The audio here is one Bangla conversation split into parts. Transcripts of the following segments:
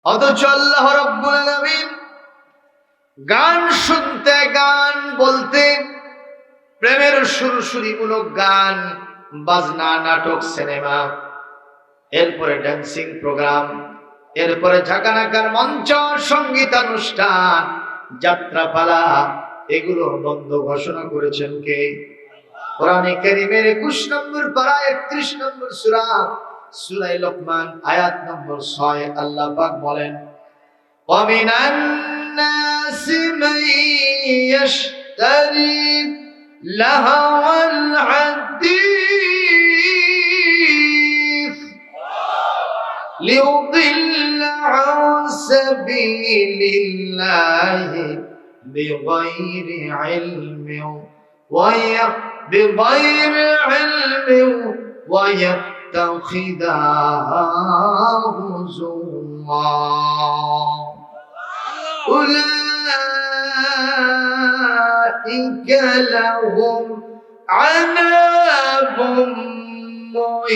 অথচ আল্লাহ রাব্বুল আলামিন গান শুনতে, গান বলতে, প্রেমের সুরসুরিমূলক গান, বাজনা, নাটক, সিনেমা, এরপরে ড্যান্সিং প্রোগ্রাম, এরপরে ঝাঁকানাকার মঞ্চ, সঙ্গীতানুষ্ঠান, যাত্রাপালা, এগুলো বন্ধ ঘোষণা করেছেন কে? কোরআনে কারীমের 21 নম্বর পারা 31 নম্বর সূরা, সূরা লোকমান আয়াত নম্বর 6 আল্লাহ পাক বলেন, ওয়া মিনান নাসি মান ইয়াশতারি লাহওয়াল হাদিস লিউদিল্লা আন সাবিলিল্লাহি বিগাইরি ইলমিন بغير علم ويتخذها هزوا أولئك لهم عذاب مهين।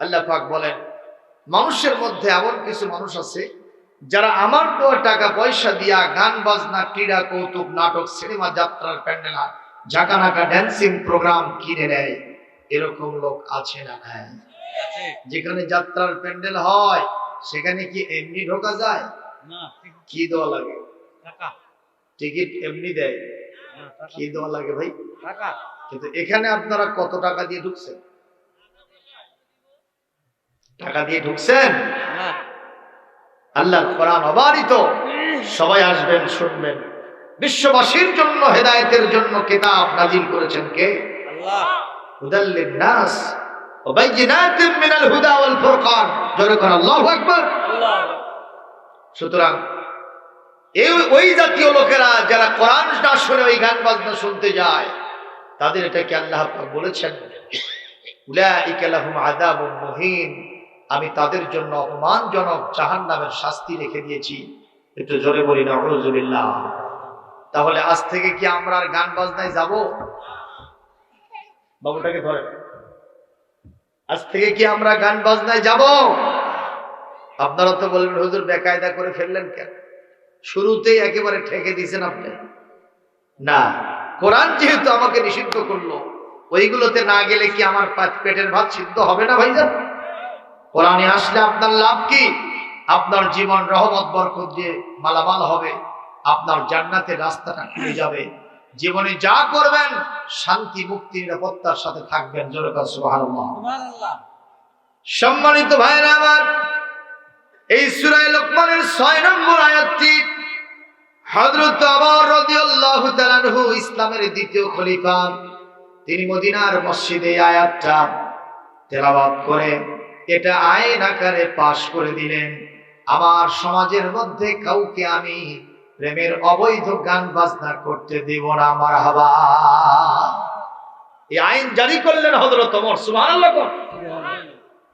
আল্লাহ পাক বলেন, মানুষের মধ্যে এমন কিছু মানুষ আছে যারা আমার দেওয়া টাকা পয়সা দিয়া গান বাজনা, ক্রীড়া, কৌতুক, নাটক, সিনেমা, যাত্রার প্যান্ডেল, ঝাঁকানাকা ড্যান্সিং প্রোগ্রাম কিনে নেয়। এরকম লোক আছে না নাই? যেখানে যাত্রার প্যান্ডেল হয় সেখানে কি এমনি ঢোকা যায়? কি দেওয়া লাগে? টিকিট এমনি দেয়? কি দেওয়া লাগে ভাই? কিন্তু এখানে আপনারা কত টাকা দিয়ে ঢুকছেন? টাকা দিয়ে ঢুকছেন? আল্লাহর কোরআন অবারিত, সবাই আসবেন, শুনবেন। বিশ্ববাসীর জন্য, হেদায়েতের জন্য কিতাব নাজিল করেছেন কে? আল্লাহ। হুদাল লিন-নাস ওয়া বাইয়িনাতিন মিনাল হুদা ওয়াল ফুরকান। জোরে করে আল্লাহু আকবার। সুতরাং ওই জাতীয় লোকেরা যারা কোরআন না শুনে ওই গান বাজনা শুনতে যায়, তাদের এটাকে আল্লাহ পাক বলেছেন, উলাইকা লাহুম আযাবুন মুহিন, আমি তাদের জন্য অপমানজনক জাহান্নামের শাস্তি রেখে দিয়েছি। একটু জোরে বলি নাউযুবিল্লাহ। তাহলে আজ থেকে কি আমরা আর গান বাজনায় যাব? বাবুটাকে ধরে, আজ থেকে কি আমরা গান বাজনায় যাব? আপনারা তো বলবেন, হুজুর বেকায়দা করে ফেললেন কেন? শুরুতেই একেবারে ঠেকে দিয়েছেন আপনি। না, কোরআন যেহেতু আমাকে নিষিদ্ধ করলো, ওইগুলোতে না গেলে কি আমার পেটের ভাত সিদ্ধ হবে না ভাইজান? কোরআনে আসলে আপনার লাভ কি? আপনার জীবন রহমত বরকত দিয়ে মালামাল হবে, আপনার জান্নাতের রাস্তাটা খুলে যাবে, জীবনে যা করবেন শান্তি, মুক্তি, নিরাপত্তার সাথে থাকবেন। জোরে বলেন সুবহানাল্লাহ। সম্মানিত ভাইরা আমার, এই সূরা লোকমানের 6 নম্বর আয়াতটি হযরত ওমর রাদিয়াল্লাহু তাআলা আনহু, ইসলামের দ্বিতীয় খলিফা, তিনি মদিনার মসজিদে আয়াতটা তেলাওয়াত করে এটা আইন আকারে পাশ করে দিলেন। আমার সমাজের মধ্যে কাউকে আমি প্রেমের অবৈধ গান বাজনা করতে দেব না। মারহাবা। এই আইন জারি করলেন হযরত ওমর। সুবহানাল্লাহ।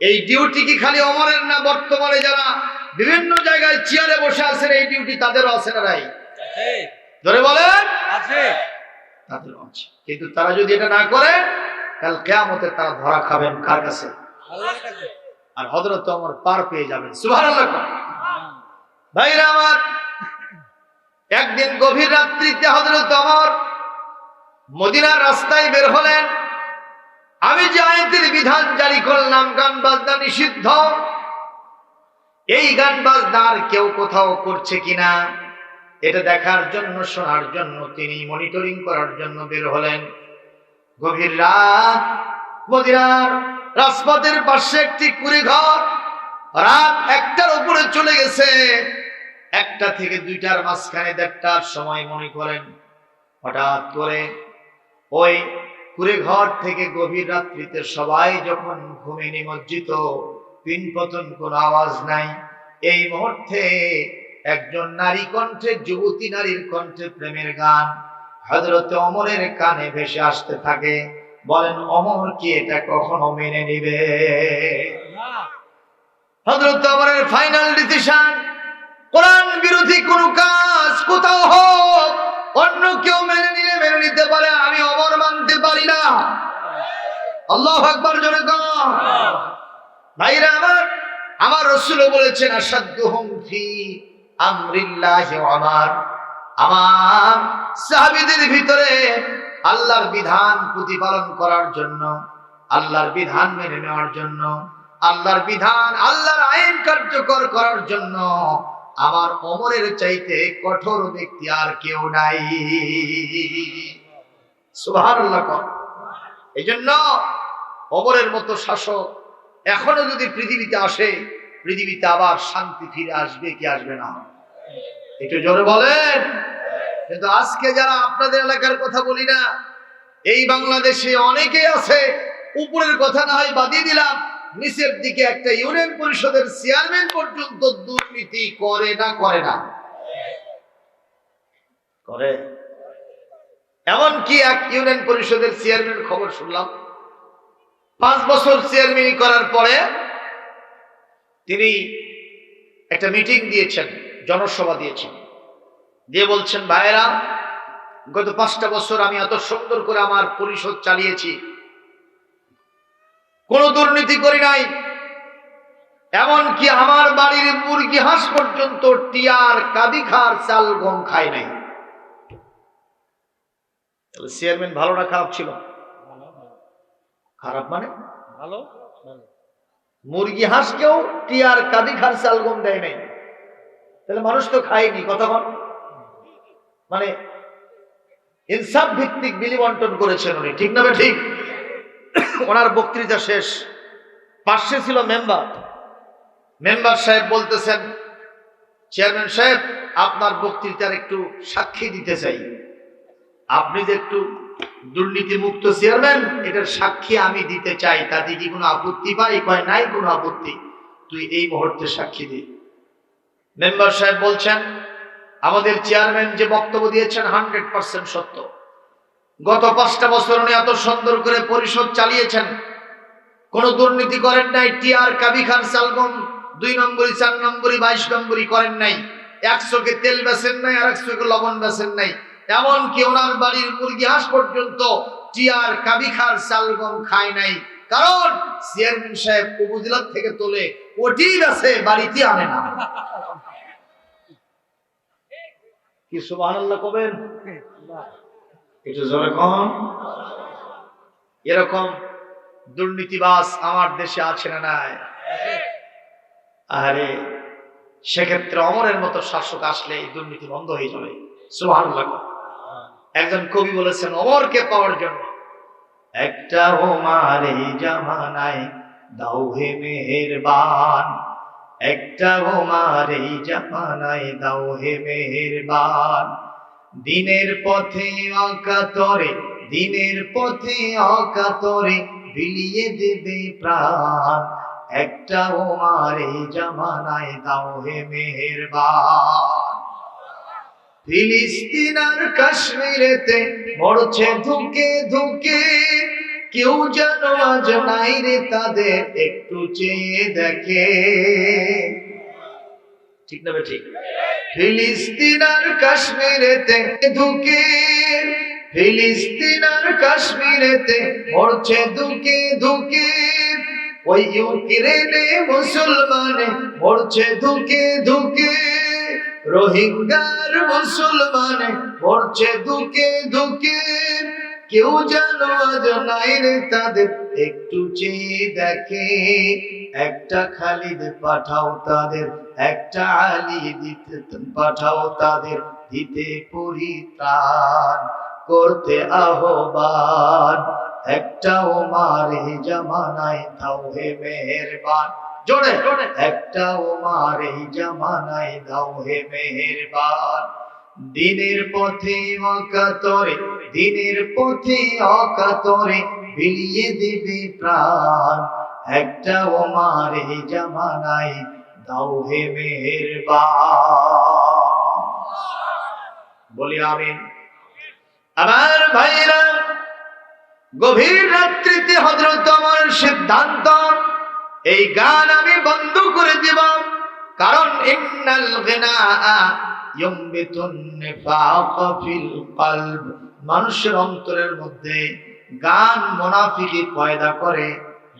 এই ডিউটি কি খালি ওমরের না? বর্তমানে যারা বিভিন্ন জায়গায় চেয়ারে বসে আছেন, এই ডিউটি তাদেরও আছে না নাই? ধরে বলেন, আছে। তাদেরও আছে। কিন্তু তারা যদি এটা না করে, কাল কিয়ামতে তারা ধরা খাবেন কার কাছে? আল্লাহর কাছে। আর হযরত ওমর পার পেয়ে যাবেন। সুবহানাল্লাহ। ভাইরা আমার, একদিন গভীর রাত্রিতে হযরত ওমর মদিনার রাস্তায় বের হলেন। আমি যে আয়াতের বিধান জারি করলাম, গান বাজনা নিষিদ্ধ, এই গান বাজনার কেউ কোথাও করছে কিনা এটা দেখার জন্য, শোনার জন্য, তিনি মনিটরিং করার জন্য বের হলেন। গভীর রাত, মদিনার রাজপথের পাশে একটি কুড়ে ঘর, রাত 1টার উপরে চলে গেছে। 1টা থেকে 2টার মাঝখানে 1:30টার সময় মনে করেন, হঠাৎ করে ওই কুড়ে ঘর থেকে গভীর রাত্রিতে সবাই যখন ঘুমে নিমজ্জিত, পিনপতন কোনো আওয়াজ নাই, এই মুহূর্তে একজন নারী কণ্ঠে, যুবতী নারীর কণ্ঠে প্রেমের গান হযরত ওমরের কানে ভেসে আসতে থাকে। বলেন, ওমর কি এটা কখনো মেনে নিবে? হযরত ওমরের ফাইনাল ডিসিশন, কোরআন বিরোধী কোন কাজ কোথাও হোক, অন্য কেউ মেনে নিলে মেনে নিতে পারে, আমি ওমর মানতে পারি না। আল্লাহু আকবার জোরে কর। ভাইরা আমার রাসূল বলেছেন আসাদুহুম ফি আমরিল্লাহি ওমর, আমার সাহাবীদের ভিতরে আল্লাহর বিধান প্রতিপালন করার জন্য, আল্লাহর বিধান মেনে নেওয়ার জন্য, আল্লাহর বিধান আল্লাহর আইন কার্যকর করার জন্য আমার ওমরের চাইতে কঠোর ব্যক্তি আর কেউ নাই। সুবহানাল্লাহ। এইজন্য ওমরের মতো শাসক এখনো যদি পৃথিবীতে আসে, পৃথিবীতে আবার শান্তি ফিরে আসবে কি আসবে না? একটু জোরে বলেন। কিন্তু আজকে যারা আপনাদের এলাকার কথা বলি না, এই বাংলাদেশে অনেকেই আছে, উপরের কথা না হয় বাদিয়ে দিলাম, নিচের দিকে একটা ইউনিয়ন পরিষদের চেয়ারম্যান পর্যন্ত দুর্নীতি করে না? করে না? করে। এমনকি এক ইউনিয়ন পরিষদের চেয়ারম্যান, খবর শুনলাম 5 বছর চেয়ারম্যানি করার পরে তিনি একটা মিটিং দিয়েছেন, জনসভা দিয়েছেন, দিয়ে বলছেন, ভাইরা গত 5টা বছর আমি এত সুন্দর করে আমার পরিষদ চালিয়েছি, কোনো দুর্নীতি করি নাই, এমনকি আমার বাড়ির মুরগি হাঁস পর্যন্ত টিয়ার কাদি খার চাল গম খায় নাই। চেয়ারম্যান ভালো না খারাপ ছিল? খারাপ মানে ভালো। মুরগি হাঁসকেও টিয়ার কাদি খার চাল গম দেয় নাই, তাহলে মানুষ তো খায়নি। কতক্ষণ মানে ইনসাফ ভিত্তিক বিলি বন্টন করেছেন উনি, ঠিক না? ঠিক। ওনার বক্তৃতা শেষ, পাশে ছিল মেম্বার সাহেব বলতেছেন, চেয়ারম্যান সাহেব আপনার বক্তৃতার একটু সাক্ষী দিতে চাই, আপনি যে একটু দুর্নীতি মুক্ত চেয়ারম্যান, এটার সাক্ষী আমি দিতে চাই, তাতে কি কোনো আপত্তি পাই? কয় নাই কোনো আপত্তি, তুই এই মুহূর্তে সাক্ষী দি। মেম্বার সাহেব বলছেন, আমাদের চেয়ারম্যান যে বক্তব্য দিয়েছেন 100% সত্য। গত 5টা বছর উনি এত সুন্দর করে পরিষদ চালিয়েছেন, কোন দুর্নীতি করেন নাই, টিআর কাবি খান সালগম 2 নম্বরই 4 নম্বরই 22 নম্বরই করেন নাই, 100 কে তেল বেচেন নাই আর 100 কে লবণ বেচেন নাই, এমনকি ওনার বাড়ির মুরগি হাঁস পর্যন্ত টিআর কাবি খান সালগম খায় নাই, কারণ চেয়ারম্যান সাহেব উপজেলা থেকে তোলে ওটি আছে, বাড়িতে আনে না। কি সুবহানাল্লাহ কবেন? একটু জোরে কম। এরকম দুর্নীতিবাজ আমার দেশে আছে না নাই? আরে সেক্ষেত্রে ওমরের মতো শাসক আসলে এই দুর্নীতি বন্ধ হয়ে যাবে। সুবহানাল্লাহ। একজন কবি বলেছেন, ওমরকে পাওয়ার জন্য একটা ওমর এই জামানায় দাও হে মেহেরবান, একটা ওমর এই জামানায় দাও হে মেহেরবান, দিনের পথে অকাতরে, দিনের পথে অকাতরে বিলিয়ে দেবে প্রাণ, একটা ওমর এই জামানায় দাও হে মেহেরবান। ফিলিস্তিন আর কাশ্মীরেতে মরছে ধুকে ধুকে, কেউ যেন আজ নাই রে তাদের একটু চেয়ে দেখে। ঠিক না? ঠিক। ফিলিস্তিন আর কাশ্মীরেতে ধুকে, ফিলিস্তিন আর কাশ্মীরেতে মরছে ধুকে ধুকে, ওই ইউক্রেনে মুসলমানে মরছে ধুকে ধুকে, রোহিঙ্গার মুসলমানে মরছে ধুকে ধুকে, কেউ যেন আজ নাই রে তাদের একটু চেয়ে দেখে। একটা খালিদ পাঠাও তাদের, একটা আলী দিতে পাঠাও তাদের, দিতে পরিত্রাণ করতে আহ্বান, একটা ওমর এই জামানায় দাও হে মেহেরবান। জোরে একটা ওমর এই জামানায় দাও হে মেহেরবান, দিনের পথে অকাতরে, দিনের পথে অকাতরে বিলিয়ে দেবে প্রাণ, একটা ওমর এই জামানায় দাও হে মেহেরবান। বলি আমিন। আমার ভাইরা, গভীর রাত্রিতে হযরত ওমরের সিদ্ধান্ত, এই গান আমি বন্ধ করে দিব, কারণ ইন্নাল গিনা ইউমবিতুন নিফাক ফিল কলব, মানুষের অন্তরের মধ্যে গান মুনাফিকি পয়দা করে।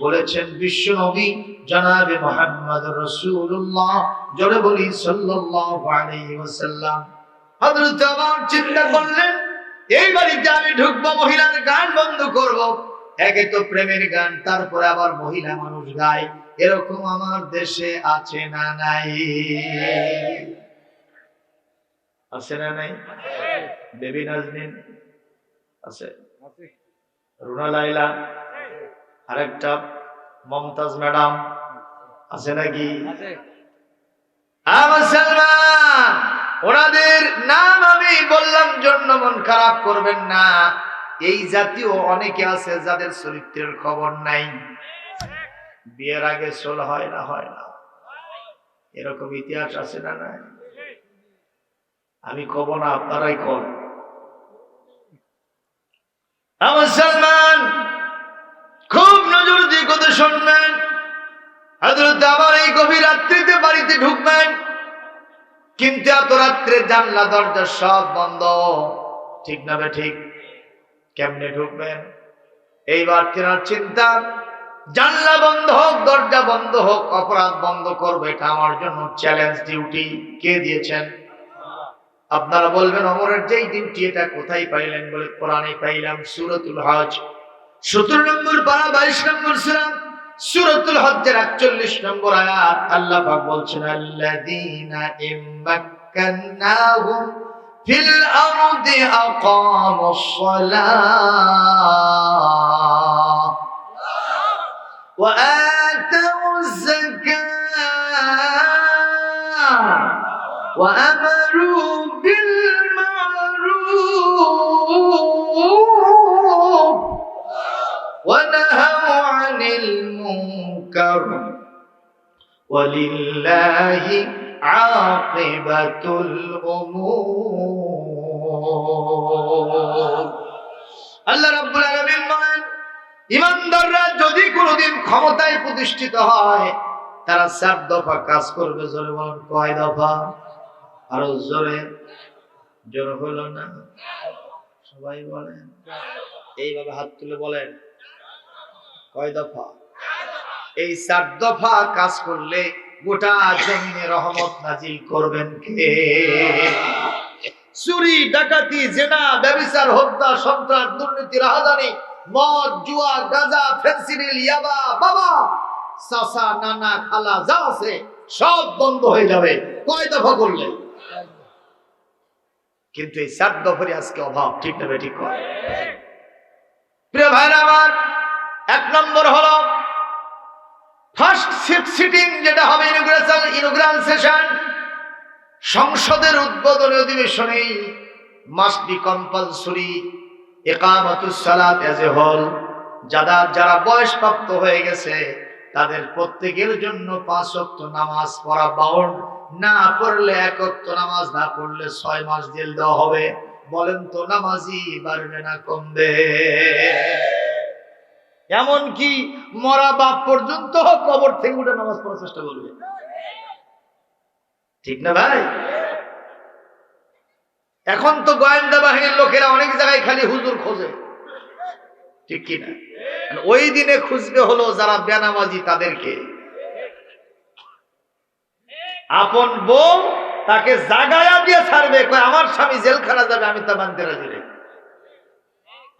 বলেছেন বিশ্ব নবী জনাবে মুহাম্মদ রাসূলুল্লাহ, জোরে বলি সাল্লাল্লাহু আলাইহি ওয়াসাল্লাম। হযরত ওমর চিন্তা করলেন, এই বাড়িতে আমি ঢুকবো, মহিলার গান বন্ধ করব। একে তো প্রেমের গান, তারপরে আবার মহিলা মানুষ গায়, এরকম আমার দেশে আছে না নাই? আছে না নাই? বেবি নাজনীন আছে, রুনা লাইলা, আরেকটা মমতাজ ম্যাডাম আছে নাকি? মুসলমান, ওনাদের নাম আমি বললাম জন্য মন খারাপ করবেন না। এই জাতীয় অনেকে আছে যাদের চরিত্রের খবর নাই। বিয়ের আগে সোল হয় না, হয় না, এরকম ইতিহাস আছে না নাই? আমি কব না, আপনারাই কর। মুসলমান, খুব নজর দিয়ে কথা শুনবেন। হযরত আমার এই গভীর রাত্রিতে বাড়িতে ঢুকবেন, কিন্তু এত রাত্রে জানলা দরজা সব বন্ধ, ঠিক না ঠিক? কেমনে ঢুকবেন? এইবার তেনার চিন্তা, জানলা বন্ধ হোক, দরজা বন্ধ হোক, অপরাধ বন্ধ করবো, এটা আমার জন্য চ্যালেঞ্জ, ডিউটি। কে দিয়েছেন? আপনারা বলবেন ওমরের যেই ডিউটি, এটা কোথায় পাইলেন? বলে কোরআনে পাইলাম, সূরাতুল হজ 17 নম্বর পারা 22 নম্বর সূরা, সূরাতুল হজ্জের 41 নম্বর আয়াত। আল্লাহ পাক বলছেন, আল্লাযীনা ইম্মাক্কান্নাহুম ফিল আরদি আকামুস সালাহ ওয়া আতাউয যাকাহ ওয়া আমারু বিল মা'রুফ ওয়া নাহাউ আনিল মুনকার ওয়ালিল্লাহি আকিবাতুল উমুর। আল্লাহ রাব্বুল আলামিন বলেন, ইমানদাররা যদি কোনোদিন ক্ষমতায় প্রতিষ্ঠিত হয়, তারা 4 দফা কাজ করবে। জোরে বলেন, কয় দফা? আরো জোরে, জোরে হলো না? সবাই বলেন, এইভাবে হাত তুলে বলেন, কয় দফা? এই 4 দফা কাজ করলে গোটা জমিনে রহমত নাজিল করবেন কে? চুরি, ডাকাতি, জেনা, ব্যভিচার, হত্যা, সন্ত্রাস, দুর্নীতি, রাহাজানি, মদ, জুয়া, গাঁজা, ফেন্সিডিল, ইয়াবা, বাবা, চাচা, নানা, খালা যা আছে সব বন্ধ হয়ে যাবে। কয় দফা করলে? কিন্তু এই 4 দফারই আজকে অভাব, ঠিক না ঠিক? প্রিয় ভাইরা আমার, 1 নম্বর হলো ফার্স্ট সিটিং, যেটা হবে ইনগ্রাল সেশন, সংসদের উদ্বোধনী অধিবেশনে মাস্ট বি কম্পালসরি ইকামাতুস সালাত এজ এ হোল। যারা বয়সপ্রাপ্ত হয়ে গেছে তাদের প্রত্যেকের জন্য 5 ওয়াক্ত নামাজ পড়া বাউন্ড, না পড়লে 1 ওয়াক্ত নামাজ, না পড়লে 6 মাস জেল দেওয়া হবে। বলেন তো নামাজি বাড়বে না কমবে? এমনকি মরা বাপ পর্যন্ত কবর থেকে উঠে নামাজ পড়ার চেষ্টা করবে, ঠিক না ভাই? এখন তো গোয়েন্দা বাহিনীর লোকেরা অনেক জায়গায় খালি হুজুর খোঁজে, ঠিক কি না? ওই দিনে খুঁজবে হলো যারা বেনামাজি তাদেরকে। আপন বউ তাকে জাগায়া দিয়ে ছাড়বে, কয় আমার স্বামী জেলখানা যাবে, আমি তা মানতে রাজি নেই।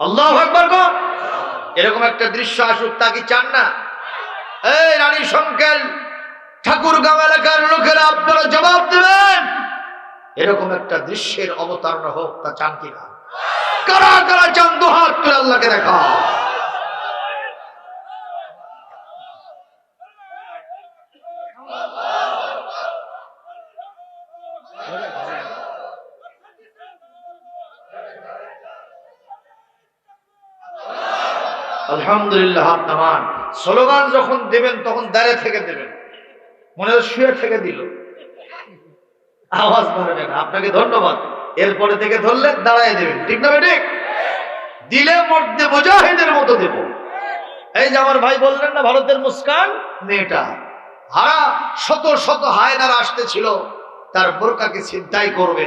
আল্লাহু আকবার গো! এরকম একটা দৃশ্য আসুক, তা কি চান না? এই রানী সংকেল, ঠাকুরগাঁও এলাকার লোকেরা আপনারা জবাব দেবেন, এরকম একটা দৃশ্যের অবতারণা হোক, তা চান কিনা? কারা কারা চান? দুহাত তুলে আল্লাহকে দেখা। আলহামদুলিল্লাহ, হাত নামান। স্লোগান যখন দেবেন তখন দাঁড়িয়ে থেকে দেবেন, মনে হয় শুয়ে থেকে দিল, আওয়াজ করবেন না। আপনাকে ধন্যবাদ। এরপরে থেকে ধরলে দাঁড়ায় দেবেন, ঠিক না ঠিক? দিলে মধ্যে মুজাহিদের মতো দেব। এই যে আমার ভাই বললেন না, ভারতের মুস্কান মেয়েটা, হারা শত শত হায়নার আসতেছিল তার বোরকাকে ছিনতাই করবে,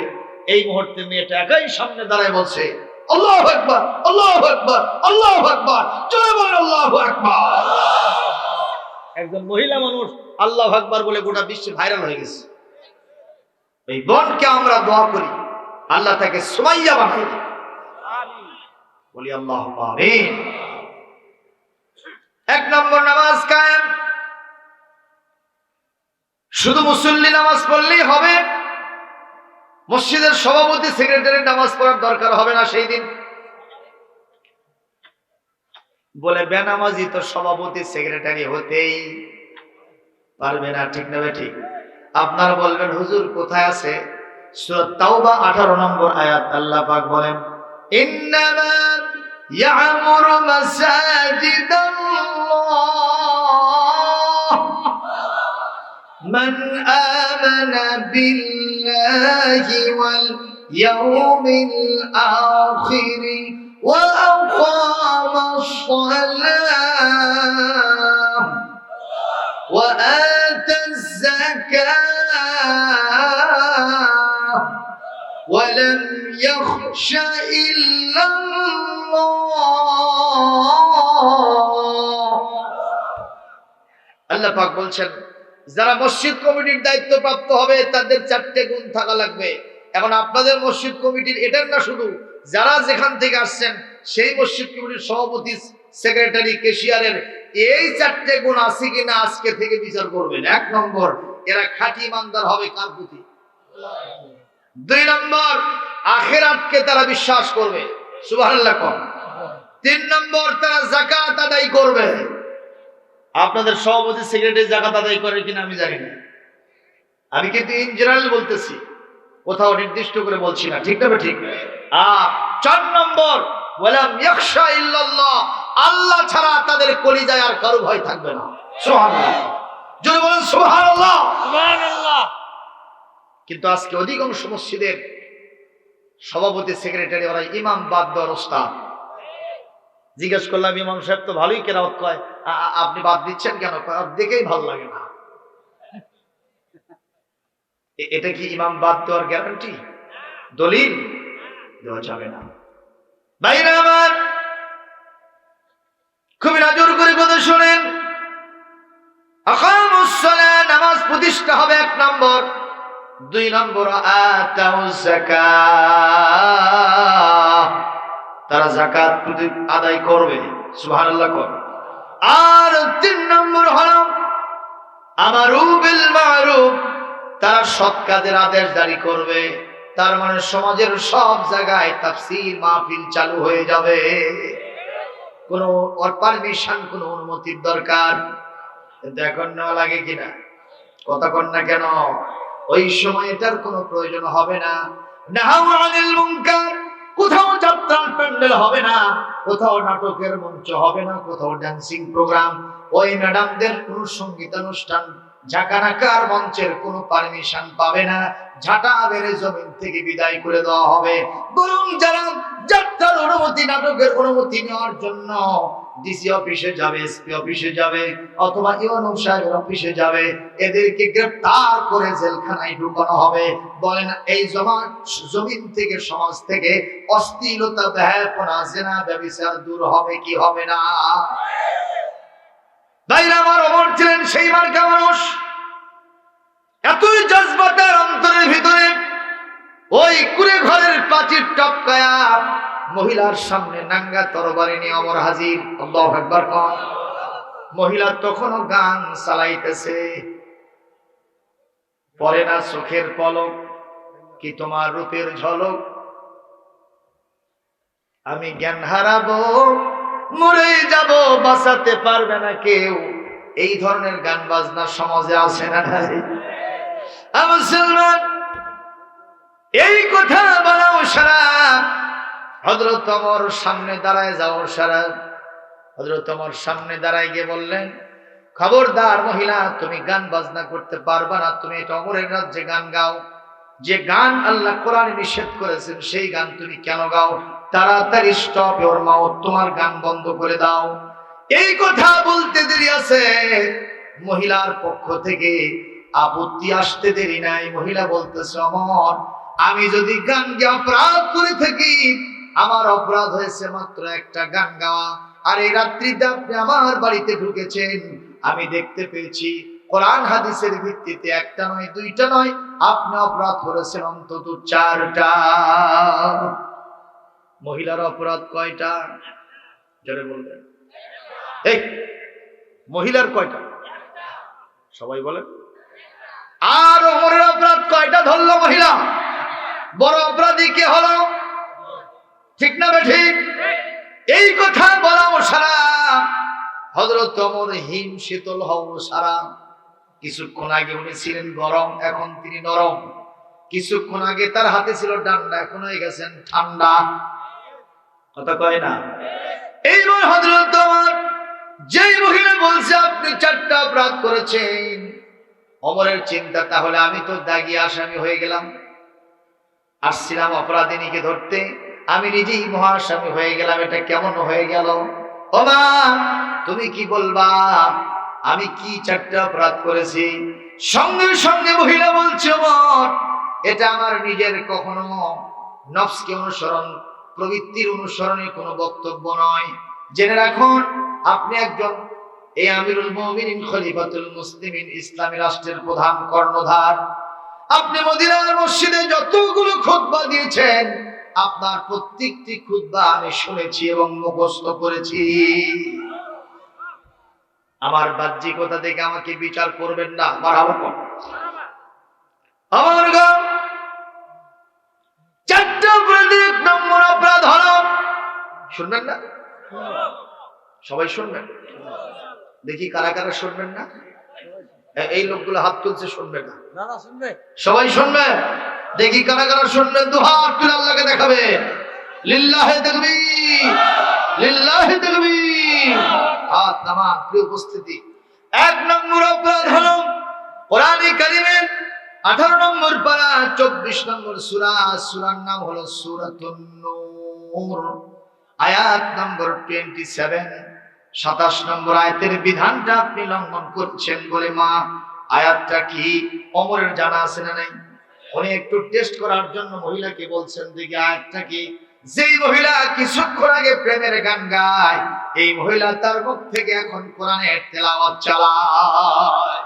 এই মুহূর্তে মেয়েটা একাই সামনে দাঁড়ায় বলছে, আল্লাহু আকবার, আল্লাহু আকবার, আল্লাহু আকবার, জোরে বলেন আল্লাহু আকবার। একজন মহিলা মানুষ আল্লাহু আকবার বলে গোটা বিশ্বে ভাইরাল হয়ে গেছে। এই বোনকে আমরা দোয়া করি আল্লাহ তাকে সুমাইয়া বানায় দেয়। আমিন বলি আল্লাহুম্মা আমিন। এক নম্বর নামাজ কায়েম। শুধু মুসল্লি নামাজ পড়লেই হবে, মসজিদের সভাপতি সেক্রেটারি নামাজ পড়ার দরকার হবে না সেই দিন। বলে বেনামাজি তো সভাপতি সেক্রেটারি হতেই পারবে না, ঠিক না ঠিক? আপনারা বলবেন হুজুর কোথায় আছে? সূরা তাওবা 18 নম্বর আয়াত আল্লাহ পাক বলেন, ইন্নামা ইয়া'মুরু মাসাজিদাল্লাহ মান আমানা বিল্লাহি ওয়াল ইয়াউমিল আখির ওয়া আকামাস সালাহ ওয়া আতাজ যাকাহ ওয়া লাম ইয়াখশা ইল্লাল্লাহ। আল্লাহ পাক বলছেন যারা মসজিদ কমিটির দায়িত্বপ্রাপ্ত হবে তাদের 4টে গুণ থাকা লাগবে। এখন আপনাদের মসজিদ কমিটির এটার না, শুধু যারা যেখান থেকে আসছেন সেই মসজিদ কমিটির সভাপতি সেক্রেটারি ক্যাশিয়ারের এই 4টে গুণ আছে কিনা আজকে থেকে বিচার করবেন। 1 নম্বর, এরা খাঁটি ইমানদার হবে কার প্রতি? 2 নম্বর, আখিরাতকে তারা বিশ্বাস করবে, সুবহানাল্লাহ কোন। 3 নম্বর, তারা যাকাত আদায় করবে। আপনাদের সভাপতি সেক্রেটারি যাকাত আদায় করে কিনা আমি জানি না, আমি কিন্তু ইন জেনারেল বলতেছি, কোথাও নির্দিষ্ট করে বলছি না, ঠিক না ঠিক? 4 নম্বর, ওয়ালাম ইয়াখশা ইল্লাল্লাহ, আল্লাহ ছাড়া তাদের কলিজায় আর কারো ভয় থাকবে না। সুবহানাল্লাহ, জোরে বলেন সুবহানাল্লাহ, সুবহানাল্লাহ। কিন্তু আজকে অধিকাংশ মসজিদের সভাপতি সেক্রেটারি ওরা ইমাম বাদ দেওয়ার ওস্তাদ। জিজ্ঞেস করলাম ইমাম সাহেব তো ভালোই কেরামত কয়, আপনি বাদ দিচ্ছেন কেন? দেখেই ভালো লাগে না। এটা কি ইমাম বাদ দেওয়ার গ্যারান্টি? দলিল দেওয়া যাবে না। ভাইরা আমার, খুবই নজর করে কথা শুনেন। আকামুস সালাহ, নামাজ প্রতিষ্ঠা হবে 1 নম্বর। 2 নম্বর, আতাউজ যাকাত, তারা যাকাত আদায় করবে, সুবহানাল্লাহ কোন। আর 3 নম্বর হলো আমারু বিল মারুফ, তারা সৎ কাজের আদেশ জারি করবে। তার মানে সমাজের সব জায়গায় তাফসীর মাহফিল চালু হয়ে যাবে। কোনো পারমিশন, কোনো অনুমতির দরকার কিন্তু এখন নেওয়া লাগে কিনা? কথা কন না কেন? ওই সময় এটার কোনো প্রয়োজন হবে না। নাহাউ আনিল মুনকার, কোথাও যাত্রার প্যান্ডেল হবে না, কোথাও নাটকের মঞ্চ হবে না, কোথাও ডান্সিং প্রোগ্রাম, ওই ম্যাডামদের কোনো সঙ্গীতানুষ্ঠান, ঝাঁকানাকার মঞ্চের কোনো পারমিশন পাবে না। ঝাঁটা বেড়ে জমিন থেকে বিদায় করে দেওয়া হবে। বরং যারা যাত্রার অনুমতি, নাটকের অনুমতি নেওয়ার জন্য ডিসি অফিসে যাবে, এসপি অফিসে যাবে, অথবা ইউএনও সাহেবের অফিসে যাবে, এদেরকে গ্রেফতার করে জেলখানায় ঢুকানো হবে। বলেন এই জমিন থেকে, সমাজ থেকে অশ্লীলতা, বেহায়াপনা, জিনা, ব্যভিচার দূর হবে কি হবে না? ভাইরা আমার, ওমর ছিলেন সেই মার্কা মানুষ। এতই জজবাতের অন্তরের ভিতরে ওই কুড়ে ঘরের প্রাচীর টপকায়া মহিলার সামনে নাঙ্গা তরবারি নিয়ে ওমর হাজির। আল্লাহু আকবার কোন। মহিলা তখনও গান চালাইতেছে। পরে না চোখের পলক, কি তোমার রূপের ঝলক, আমি জ্ঞান হারাবো, মরে যাব, বাঁচাতে পারবে না কেউ। এই ধরনের গান বাজনা সমাজে আছে না নাই? মুসলমান, এই কথা বলাও সারা। হযরত ওমর সামনে দাঁড়ায় যাও সারা। হযরত ওমর সামনে দাঁড়ায় গিয়ে বললেন, খবরদার মহিলা, তুমি গান বাজনা করতে পারবা না। তুমি এটা ওমরের রাজ্যে গান গাও। যে গান আল্লাহ কোরআনে নিষেধ করেছেন সেই গান তুমি কেন গাও? তাড়াতাড়ি স্টপ ইওর মাউথ, তোমার গান বন্ধ করে দাও। এই কথা বলতে দেরি আছে, মহিলার পক্ষ থেকে আপত্তি আসতে দেরি নাই। মহিলা বলতেছে, ওমর, আমি যদি গান গিয়ে অপরাধ করে থাকি আমার অপরাধ হয়েছে মাত্র একটা গান গাওয়া, আর এই রাত্রিতে আপনি আমার বাড়িতে ঢুকেছেন, আমি দেখতে পেয়েছি কোরআন হাদিসের ভিত্তিতে একটা নয় দুইটা নয়, আপনি অপরাধ করেছেন অন্তত 4টা। মহিলার অপরাধ কয়টা? জোরে বলবেন। এই মহিলার কয়টা? সবাই বলেন। আর ওমরের অপরাধ কয়টা ধরলো মহিলা? বড় অপরাধী কে হলো? ঠিক না বেঠিক? এই কথা বলাও সারা, হযরত ওমর হিম শীতল হও সারা। কিছুক্ষণ আগে উনি ছিলেন গরম, এখন তিনি নরম। কিছুক্ষণ আগে তার হাতে ছিল ডান্ডা, এখন হয়ে গেছেন ঠান্ডা। কথা কয় না? এইবার হযরত ওমর যেই মহিলা বলছে আপনি 4টা অপরাধ করেছেন, ওমরের চিন্তা তাহলে আমি তো দাগী আসামি হয়ে গেলাম। আসছিলাম অপরাধিনীকে ধরতে, আমি নিজেই মহাসামি হয়ে গেলাম, এটা কেমন হয়ে গেল? ও মা, তুমি কি বলবা? আমি কি 4টা অপরাধ করেছি? সঙ্গে সঙ্গে মহিলা বলছে ওমর, এটা আমার নিজের কখনো নফসকে অনুসরণ, প্রবৃত্তির অনুসরণের কোনো বক্তব্য নয়। জেনে রাখুন, আপনি একজন এই আমিরুল মুমিনিন, খলিফাতুল মুসলিমিন, ইসলামী রাষ্ট্রের প্রধান কর্ণধার। আপনি মদিনার মসজিদে যতগুলো খুতবা দিয়েছেন, আপনার প্রত্যেকটি খুতবা আমি শুনেছি এবং মুখস্থ করেছি। আমার বাহ্যিকতা দেখে আমাকে বিচার করবেন না। মারহাবা। আমার গান 4টা অপরাধের 1 নম্বর অপরাধ হলো, শুনবেন না? সবাই শুনবেন? দেখি কারা কারা শুনবেন না? এই লোকগুলো হাত তুলছে, শুনবে না? সবাই শুনবে? দেখি কারা কারা শুনবেন, দু হাত তুলে আল্লাহকে দেখাবে। লিল্লাহি তাকবীর, লিল্লাহি তাকবীর। হাত নামান। প্রিয় উপস্থিতি, 1 নম্বর অপরাধ হলো কোরআনে কারিমের 18 নম্বর পারা 24 নম্বর সূরা, সূরার নাম হলো সূরাতুন নূর, আয়াত নম্বর 27। 27 নম্বর আয়াতের বিধানটা আপনি লঙ্ঘন করছেন বলে মা, আয়াতটা কি ওমরের জানা আছে না নাই? উনি একটু টেস্ট করার জন্য মহিলাকে বলছেন, দেখি আয়াতটা কি। যেই মহিলা কিছুক্ষণ আগে প্রেমের গান গায়, এই মহিলা তার মুখ থেকে এখন কোরআনের তেলাওয়াত চালায়।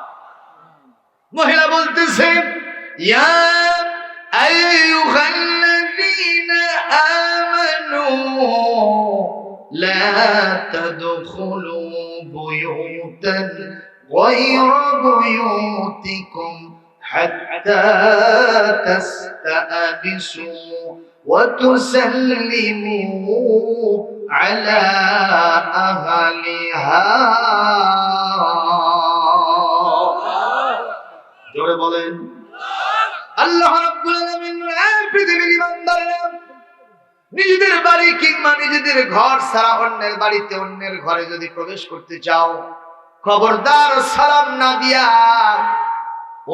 মহিলা বলতেছে, ইয়া আইয়ুহাল্লাযীনা আমানু লা তাদখুলু বুয়ুতান গায়রা বুয়ুতিকুম হাত্তা তাসতানিসু ওয়া তুসাল্লিমু আলা আহলিহা। জোরে বলেন। আল্লাহ রাব্বুল আলামিন পৃথিবীর ইমানদাররা নিজেদের বাড়ি কিংবা নিজেদের ঘর ছাড়া অন্যের বাড়িতে, অন্যের ঘরে যদি প্রবেশ করতে চাও, খবরদার সালাম না দিয়া,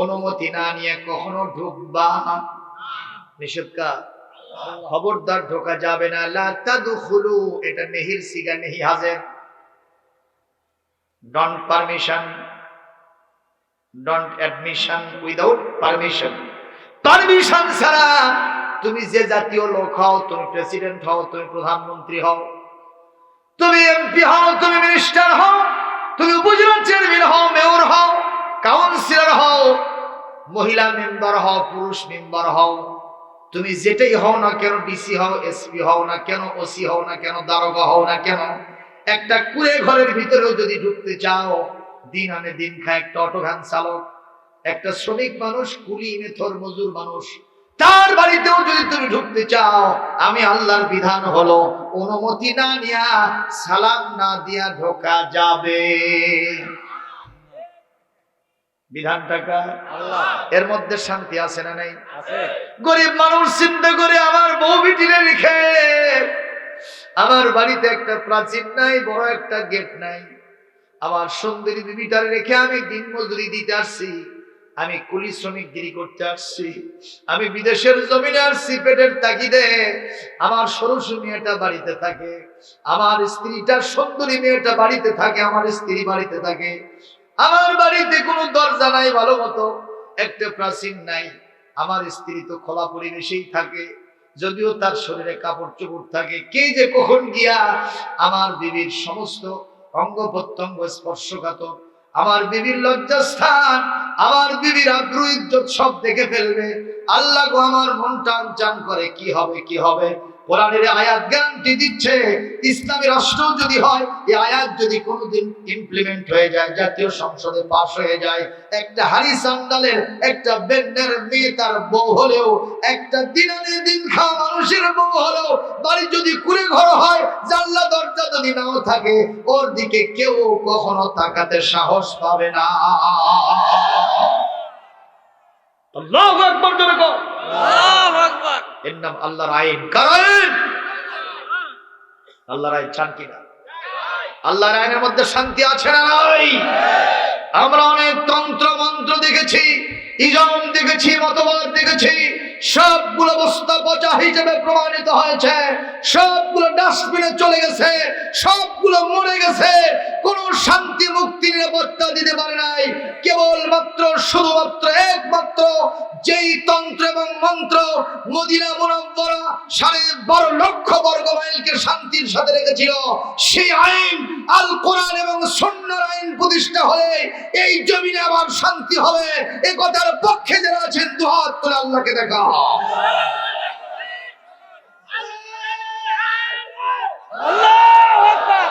অনুমতি না নিয়ে কখনো ঢুকবা না। নিষেধকা, খবরদার ঢোকা যাবে না। লা তাদখুলু, এটা নেহির সিগা, নেহি হাজির। Don't permission, don't admission without permission. Permission ছাড়া তুমি যে জাতীয় লোক হও, তুমি প্রেসিডেন্ট হও, তুমি প্রধানমন্ত্রী হও, তুমি এমপি হও, তুমি মিনিস্টার হও, তুমি উপজেলা চেয়ারম্যান হও, মেয়র হও, কাউন্সিলর হও, মহিলা মেম্বার হও, পুরুষ মেম্বার হও, তুমি যেটাই হও না কেন, ডিসি হও, এসপি হও না কেন, ওসি হও না কেন, দারোগা হও না কেন, একটা কুড়ে ঘরের ভিতরেও যদি ঢুকতে চাও, দিন আনে দিন খায় একটা অটো ভ্যান চালক, একটা শ্রমিক মানুষ, কুলি মেথর মজুর মানুষ, তার বাড়িতেও যদি তুমি ঢুকতে চাও, আমি আল্লাহর বিধান হলো অনুমতি না নিয়া, সালাম না দিয়া ঢোকা যাবে। বিধানটা আল্লাহ, এর মধ্যে শান্তি আছে না নাই? গরিব মানুষ চিন্তা করে আমার বউ বিটিরে রেখে আমার বাড়িতে একটা প্রাচীর নাই, বড় একটা গেট নাই, আমার সুন্দরী বিবিটারে রেখে আমি দিন মজুরি দিতে আসছি, আমি কুলি শ্রমিকগিরি করতে আসছি, আমি বিদেশের জমিনে আসছি পেটের তাগিদে। আমার ষোড়শ মেয়েটা বাড়িতে থাকে, আমার স্ত্রীটা সুন্দরী মেয়েটা বাড়িতে থাকে, আমার স্ত্রী বাড়িতে থাকে, আমার বাড়িতে কোনো দরজা নাই, ভালো মতো একটা প্রাচীর নাই, আমার স্ত্রী তো খোলা পরিবেশেই থাকে, যদিও তার শরীরে কাপড় চোপড় থাকে, কে যে কখন গিয়া আমার বিবির সমস্ত অঙ্গ প্রত্যঙ্গ স্পর্শকাতর, আমার বিবির লজ্জাস্থান, আমার বিবির আব্রু ইজ্জত সব দেখে ফেলবে। আল্লাহ গো আমার মন টান টান করে, কি হবে কি হবে। কোরআনের আয়াত গ্যারান্টি দিচ্ছে, ইসলামী রাষ্ট্র যদি হয়, এই আয়াত যদি কোনোদিন ইমপ্লিমেন্ট হয়ে যায়, জাতীয় সংসদে পাস হয়ে যায়, একটা হারি সান্ডালের একটা বেন্ডের মেয়ে তার বউ হলেও, একটা দিনানে দিন খাওয়া মানুষের বউ হলেও, বাড়ি যদি কুড়ে ঘর হয়, জানলা দরজা যদি নাও থাকে, ওর দিকে কেউ কখনো তাকাতে সাহস পাবে না। আল্লাহু আকবার, জোরে বল আল্লাহু আকবার। এর নাম আল্লাহর আইন। কারণ আল্লাহর আইন চান কিনা? আল্লাহর আইনের মধ্যে শান্তি আছে না নাই? আমরা অনেক তন্ত্র মন্ত্র দেখেছি, ইজম দেখেছি, মতবাদ দেখেছি, সবগুলো বস্তা পচা হিসেবে প্রমাণিত হয়েছে, সবগুলো ডাস্টবিনে চলে গেছে, সবগুলো মরে গেছে, কোন শান্তি মুক্তি নিরাপত্তা দিতে পারে নাই। কেবলমাত্র শুধুমাত্র একমাত্র যেই তন্ত্র এবং মন্ত্র মদিনা মুনাওয়ারা 12.5 লক্ষ বর্গ মাইলকে শান্তির সাথে রেখেছিল, সেই আইন আল কোরআন এবং সুন্নাহর আইন প্রতিষ্ঠা হলে এই জমিনে আবার শান্তি হবে। এই কথার পক্ষে যারা আছেন দুহাত তুলে আল্লাহকে দেখা। আল্লাহু আকবার,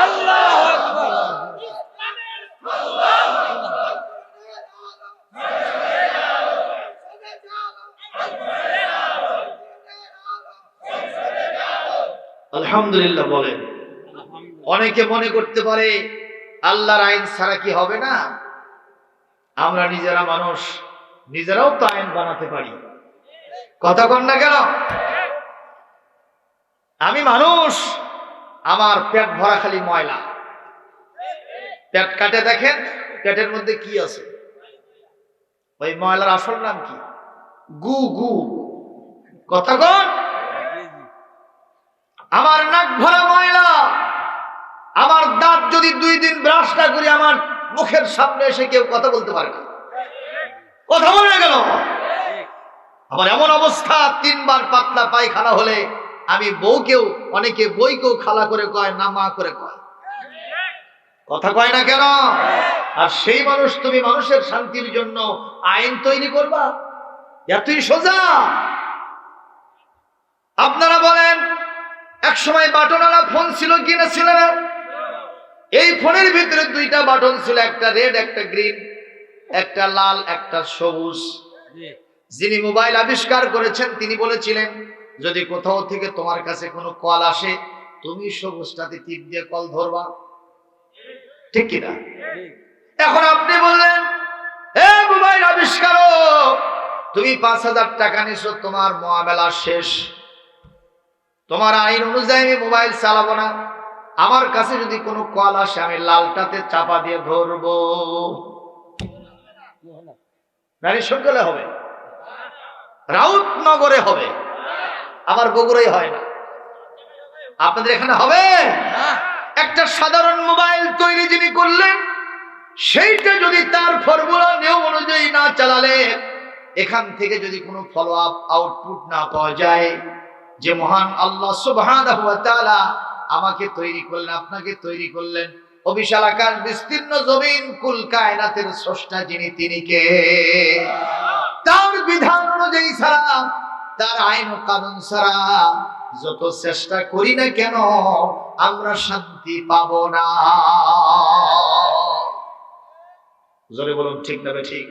আল্লাহু আকবার। আলহামদুলিল্লাহ বলেন। অনেকে মনে করতে পারে আল্লাহর আইন ছাড়া কি হবে না? আমরা নিজেরা মানুষ, নিজেরাও তো আইন বানাতে পারি। কথা কন না কেন? আমি মানুষ, আমার পেট ভরা খালি ময়লা। পেট কাটে দেখেন, পেটের মধ্যে কি আছে? ওই ময়লার আসল নাম কি? গু। গু। কথা কন। আমার নাক ভরা ময়লা, আমার দাঁত যদি 2 দিন ব্রাশ না করি, আমার মুখের সামনে এসে কেউ কথা বলতে পারে না। কথা বলে গেল। আমার এমন অবস্থা, 3 বার পাতলা পায়খানা হলে আমি বউকেও, অনেকে বইকেও খালা করে কয় না, মা করে কয়। কথা কয় না কেন? আর সেই মানুষ তুমি মানুষের শান্তির জন্য আইন তৈরি করবা? এতই সোজা? আপনারা বলেন, এক সময় বাটনওয়ালা ফোন ছিল কি না ছিল না? এই ফোনের ভিতরে 2টা বাটন ছিল, একটা রেড একটা গ্রিন, একটা লাল একটা সবুজ। যিনি মোবাইল আবিষ্কার করেছেন তিনি বলেছিলেন, যদি কোথাও থেকে তোমার কাছে কোনো কল আসে, তুমি সবুজটাতে টিপ দিয়ে কল ধরবা। ঠিক কিনা? এখন আপনি বললেন, এ মোবাইল আবিষ্কারক, তুমি 5,000 টাকা নিছো, তোমার মুআমালা শেষ, তোমার আইন অনুযায়ী আমি মোবাইল চালাবো না, আমার কাছে যদি কোনো কল আসে আমি লালটাতে চাপা দিয়ে ধরবো। নারী সঙ্গলে হবে, রাউতনগরে হবে, আমার বগুড়াই হয় না। আপনাদের এখানে হবে? একটা সাধারণ মোবাইল তৈরি যিনি করলেন, সেইটা যদি তার ফর্মুলা নিয়ম অনুযায়ী না চালালে, এখান থেকে যদি কোনো ফলো আপ আউটপুট না পাওয়া যায়, যে মহান আল্লাহ সুবহানাহু ওয়া তাআলা আমাকে তৈরি করলেন, আপনাকে তৈরি করলেন, অবিশাল আকাশ বিস্তীর্ণ জমিন কুল কায়নাতের স্রষ্টা যিনি, তিনি কে? তার বিধান অনুযায়ী ছাড়া, তার আইন ও কানুন ছাড়া যত চেষ্টা করি না কেন, আমরা শান্তি পাবো না। জোরে বলুন ঠিক না ঠিক?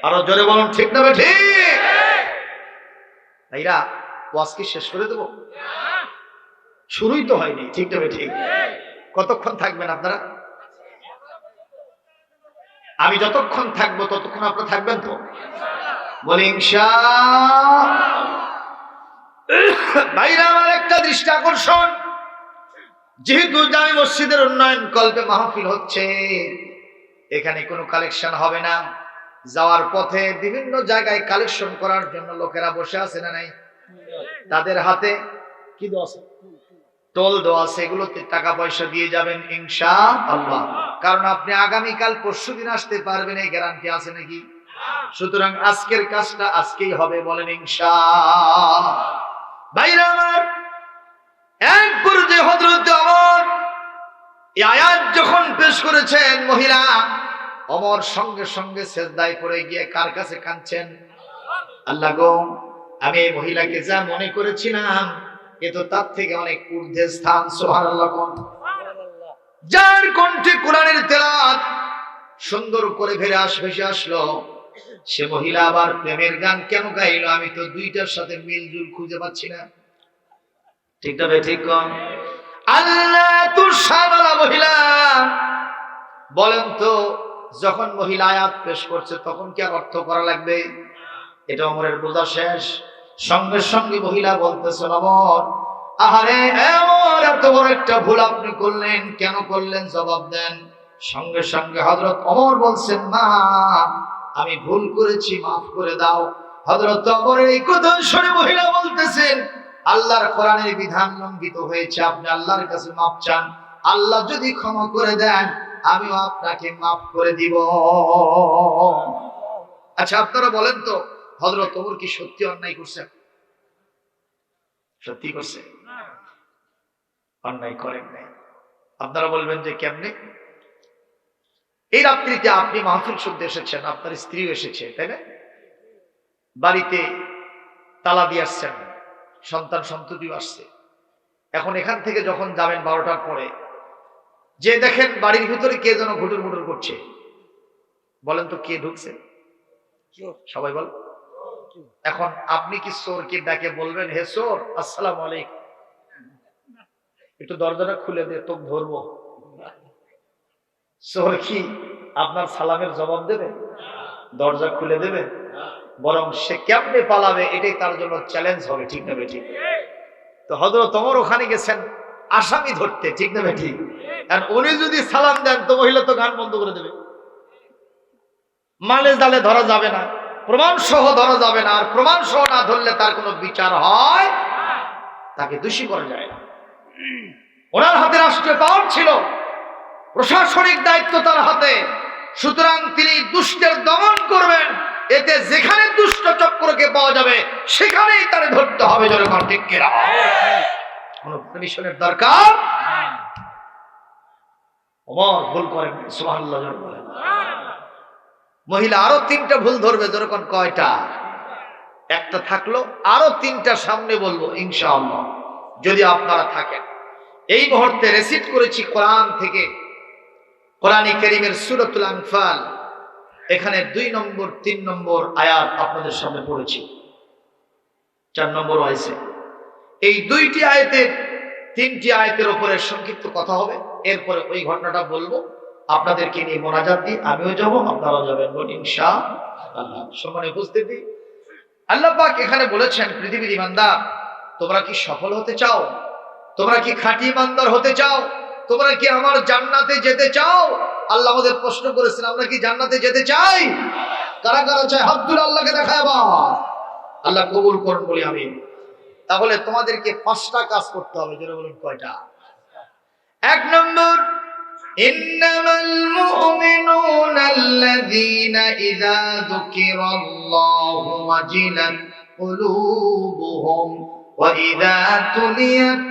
আরো জোরে বলুন ঠিক না ঠিক? তাইরা ওয়াজ কি শেষ করে দেবো? শুরুই তো হয়নি। ঠিক না ঠিক? কতক্ষণ থাকবেন আপনারা? আমি যতক্ষণ থাকবো ততক্ষণ আপনারা থাকবেন তো? বলি ইনশাআল্লাহ। ভাইরা আমার, একটা দৃষ্টি আকর্ষণ, যেহেতু জামি মসজিদের উন্নয়ন কল্পে মাহফিল হচ্ছে, এখানে কোনো কালেকশন হবে না। যাওয়ার পথে বিভিন্ন জায়গায় কালেকশন করার জন্য লোকেরা বসে আছে না নাই? তাদের হাতে কি দেওয়া আছে? টোল দেওয়া আছে, এগুলোতে টাকা পয়সা দিয়ে যাবেন ইনশাআল্লাহ। কারণ আপনি আগামীকাল পরশুদিন আসতে পারবেন, এই গ্যারান্টি আছে নাকি? সুতরাং আজকের কাজটা আজকেই হবে, বলেন ইনশাআল্লাহ। ভাইরা আমার, এক পর্যায়ে হযরত ওমর এই আয়াত যখন পেশ করেছেন, মহিলা ওমর সঙ্গে সঙ্গে সিজদায় পড়ে গিয়ে কার কাছে কাঁদছেন? আল্লাহ গো, আমি এই মহিলাকে যা মনে করেছিলাম এ তো তার থেকে অনেক ঊর্ধ্বে স্থান। সুবহানাল্লাহ। যার কণ্ঠে কোরআনের তেলাওয়াত সুন্দর করে ভেসে আসলো, সে মহিলা আবার প্রেমের গান কেন গাইলো? আমি তো দুইটার সাথে মিলজুল খুঁজে পাচ্ছি না। ঠিক না ভাই? ঠিক কম। আল্লাহ তুর শানওয়ালা মহিলা, বলেন তো, যখন মহিলা আয়াত পেশ করছে তখন কি আর অর্থ করা লাগবে? এটা ওমরের বোঝা শেষ। সঙ্গে সঙ্গে মহিলা বলতেছে, ওমর, আহারে ওমর, এত বড় একটা ভুল আপনি করলেন, কেন করলেন জবাব দেন। সঙ্গে সঙ্গে হযরত ওমর বলছেন, মা, আমি ভুল করেছি, মাফ করে দাও। হযরত ওমরের এই কথা শুনে মহিলা বলতেছেন, আল্লাহর কোরআনের বিধান লঙ্ঘিত হয়েছে, আপনি আল্লাহর কাছে মাফ চান, আল্লাহ যদি ক্ষমা করে দেন আমিও আপনাকে মাফ করে দিব। আচ্ছা, আপনারা বলেন তো, হযরত ওমর কি সত্যি অন্যায় করছেন? সত্যি করছে? অন্যায় করেন নাই। আপনারা বলবেন যে কেমনে? এই রাত্রিতে আপনি মাহফিল শুনতে এসেছেন, আপনার স্ত্রীও এসেছে, তাই না? বাড়িতে তালা দিয়ে আসছেন, সন্তান সন্ততিও আসছে। এখন এখান থেকে যখন যাবেন 12টার পরে, যে দেখেন বাড়ির ভিতরে কে যেন ঘুটুর মুটুর করছে। বলেন তো কে ঢুকছে? সবাই বল। এখন আপনি কি চোরকে ডাকে বলবেন, হে চোর, আসসালামু আলাইকুম, একটু দরজাটা খুলে দে, তোকে ধরবো? চোর কি আপনার সালামের জবাব দেবে? দরজা খুলে দেবে? বরং সে কেমনে পালাবে এটাই তার জন্য চ্যালেঞ্জ হবে। ঠিক না বেঠিক? তো হযরত ওমর ওখানে গেছেন আসামি ধরতে। ঠিক না বেঠিক? আর উনি যদি সালাম দেন তো মহিলা তো গান বন্ধ করে দেবে, মালে জালে ধরা যাবে না, প্রমাণ সহ ধরা যাবে না। আর প্রমাণ সহ না ধরলে তার কোনো বিচার হয়, তাকে দোষী করা যায় না। ওনার হাতে রাষ্ট্রীয় পাওয়ার ছিল, প্রশাসনিক দায়িত্ব তার হাতে। সুতরাং তিনি দুষ্টের দমন করবেন, এতে যেখানে দুষ্ট চক্রকে পাওয়া যাবে সেখানেই তারে ধরতে হবে। জনগণ ঠিক কিনা? কোন পারমিশনের দরকার? ওমর ভুল করেন, সুবহানাল্লাহ বলেন। মহিলা আরো 3টা ভুল ধরবে। যখন কয়টা? একটা থাকলো, আরো 3টা সামনে বলবো ইনশাআল্লাহ, যদি আপনারা থাকেন। এই মুহূর্তে রেসিট করেছি কোরআন থেকে, কোরআনে কারীমের সূরাতুল আনফাল, এখানে 2 নম্বর 3 নম্বর আয়াত আপনাদের সামনে পড়েছি, 4 নম্বর হয়েছে। এই 2টি আয়াতের 3টি আয়াতের উপরে সংক্ষিপ্ত কথা হবে, এরপরে ওই ঘটনাটা বলবো, আপনাদেরকে নিয়ে মোনাজাত দিই, আমিও যাব, আপনারাও যাবেন ইনশাআল্লাহ। সম্মানিত উপস্থিতি, আল্লাহ পাক এখানে বলেছেন, পৃথিবীর ইমানদার, তোমরা কি সফল হতে চাও? তোমরা কি খাঁটি ইমানদার হতে চাও? তোমরা কি আমার জান্নাতে যেতে চাও? আল্লাহ আমাদের প্রশ্ন করেছেন, আমরা কি জান্নাতে যেতে চাই? কারা কারা চাই? হাত তুলে আল্লাহকে দেখায় বা আল্লাহ কবুল করুন বলি আমি। তাহলে তোমাদেরকে 5টা কাজ করতে হবে। যেটা বলুন কয়টা? 1 নম্বর, ইন্নামাল মুমিনুনা আল্লাযীনা ইযা যুকিরাল্লাহু ওয়াজিলাত কুলুবুহুম ওয়া ইযা তুলিয়াত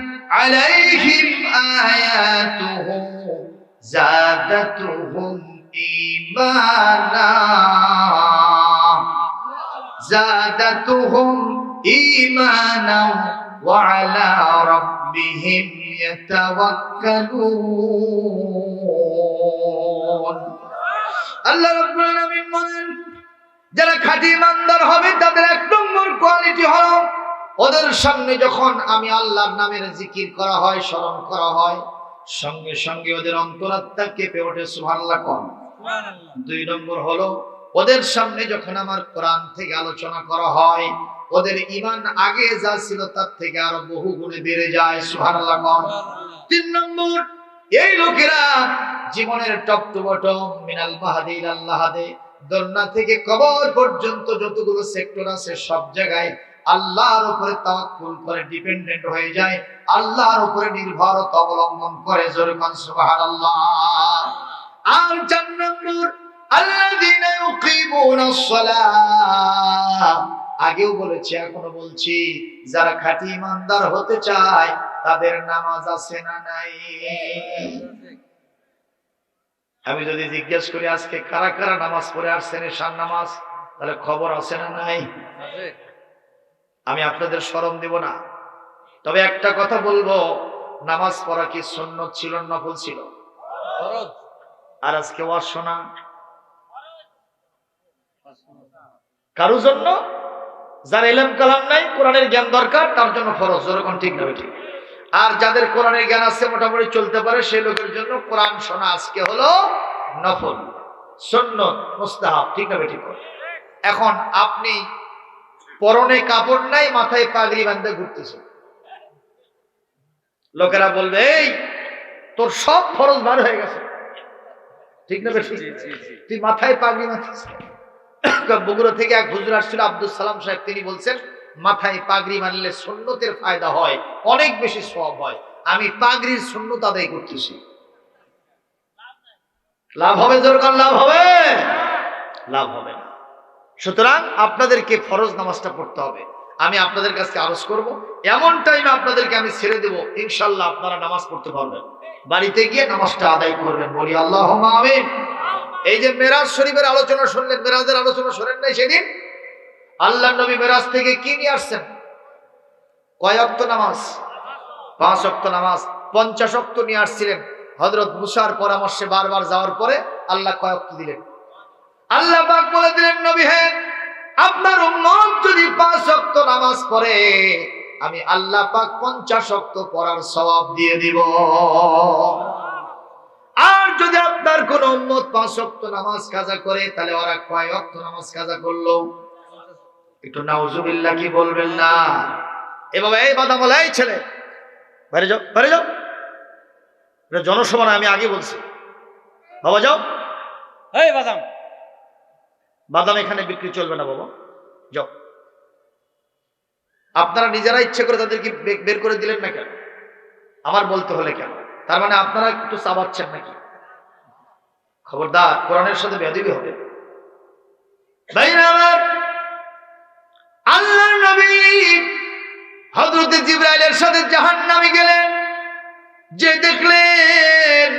আলাইহিম আয়াতুহু যাদাতুহুম ঈমানা ওয়া আলা রাব্বিহিম ইয়াতাওয়াক্কালুন। আল্লাহ রাব্বুল আলামিন বলেন, যারা খাঁটি ইমানদার হবে তাদের 1 নম্বর কোয়ালিটি হলো, ওদের সামনে যখন আমি আল্লাহর নামের জিকির করা হয়, স্মরণ করা হয়, সঙ্গে সঙ্গে ওদের অন্তরাত্মা কেঁপে ওঠে। সুবহানাল্লাহ কোন? 2 নম্বর হলো, ওদের সামনে যখন আমার কোরআন থেকে আলোচনা করা হয়, ওদের ঈমান আগে যা ছিল তার থেকে আরো বহু গুণে বেড়ে যায়। সুবহানাল্লাহ কোন? 3 নম্বর, এই লোকেরা জীবনের টপ টু বটম, মিনাল মাহদি ইলাল লাহাদি, দোলনা থেকে কবর পর্যন্ত যতগুলো সেক্টর আছে সব জায়গায় আল্লাহর উপরে তাওয়াক্কুল করে, ডিপেন্ডেন্ট হয়ে যায়, আল্লাহর উপরে নির্ভরতা অবলম্বন করে। জোরে কোন সুবহানাল্লাহ। আর 4 নম্বর, আল্লাযীনা ইউকিমুনা ইউকিমুনাস সালাহ, আগেও বলেছি এখনো বলছি, যারা খাঁটি ইমানদার হতে চায় তাদের নামাজ আছে না নাই? আমি যদি জিজ্ঞেস করি আজকে কারা কারা নামাজ পড়ে আসছেন ঈশার নামাজ, তাহলে খবর আছে না নাই? আমি আপনাদের শরম দিব না, তবে একটা কথা বলবো, নামাজ পড়া কি সুন্নত ছিল নফল ছিল? আর আজকে ওয়াজ শোনা কারো জন্য, যার ইলম কালাম নাই, কোরআনের জ্ঞান দরকার, তার জন্য ফরজ, যেরকম ঠিক না ঠিক। আর যাদের কোরআনের জ্ঞান আছে, মোটামুটি চলতে পারে, সেই লোকের জন্য কোরআন শোনা আজকে হলো নফল, সুন্নত, মুস্তাহাব, ঠিক না ঠিক? এখন আপনি পরনে কাপড় নাই, মাথায় পাগড়ি বাঁধে ঘুরতেছেন, লোকেরা বলবে এই তোর সব ফরজ বার হয়ে গেছে, ঠিক না বেশি? তুই মাথায় পাগড়ি বাঁধছিস। বগুড়া থেকে এক হুজুর আসছিল, আব্দুল সালাম সাহেব, তিনি বলছেন মাথায় পাগড়ি বাঁধলে সুন্নতের ফায়দা হয়, অনেক বেশি সওয়াব হয়। আমি পাগড়ির সুন্নত আদায় করতেছি, লাভ হবে? দরকার লাভ হবে? লাভ হবে না। সুতরাং আপনাদেরকে ফরজ নামাজটা পড়তে হবে। আমি আপনাদের কাছে আরজ করব, এমন টাইমে আপনাদেরকে আমি ছেড়ে দেব, ইনশাল্লাহ আপনারা নামাজ পড়তে পারবেন, বাড়িতে গিয়ে নামাজটা আদায় করবেন। বলি আল্লাহুম্মা আমিন। এই যে মেরাজ শরীফের আলোচনা শুনলেন, মেরাজের আলোচনা শোনেন নাই সেদিন? আল্লাহর নবী মেরাজ থেকে কি নিয়ে আসছেন? কয় ওয়াক্ত নামাজ? 5 ওয়াক্ত নামাজ। 50 ওয়াক্ত নিয়ে আসছিলেন। হযরত মুসার পরামর্শে বারবার যাওয়ার পরে আল্লাহ কয় ওয়াক্ত দিলেন? আল্লাহ পাক বলে দিলেন, নবী হে, আপনার উম্মত যদি 5 ওয়াক্ত নামাজ পড়ে, আমি আল্লাহ পাক 50 ওয়াক্ত পড়ার সওয়াব দিয়ে দিব। আর যদি আপনার কোন উম্মত 5 ওয়াক্ত নামাজ কাজা করে, তাহলে ওরা কয় ওয়াক্ত নামাজ কাজা করলো? একটু নাউজুবিল্লাহ কি বলবেন না? এভাবে এই বাদামলা, এই ছেলে বাইরে যাও, বাইরে যাও, এটা জনসভা, আমি আগে বলছি, বাবা যাও, এই বাদাম, বাদাম এখানে বিক্রি চলবে না বাবা, যাও। আপনারা নিজেরা ইচ্ছে করে তাদেরকে বের করে দিলেন না কেন? আমার বলতে হলে কেন? তার মানে আপনারা একটু চাবাচ্ছেন নাকি? খবরদার, কোরআনের সাথে বেয়াদবি হবে। আল্লাহর নবী হযরত জিবরাইলের সাথে জাহান্নামে গেলেন, যে দেখলেন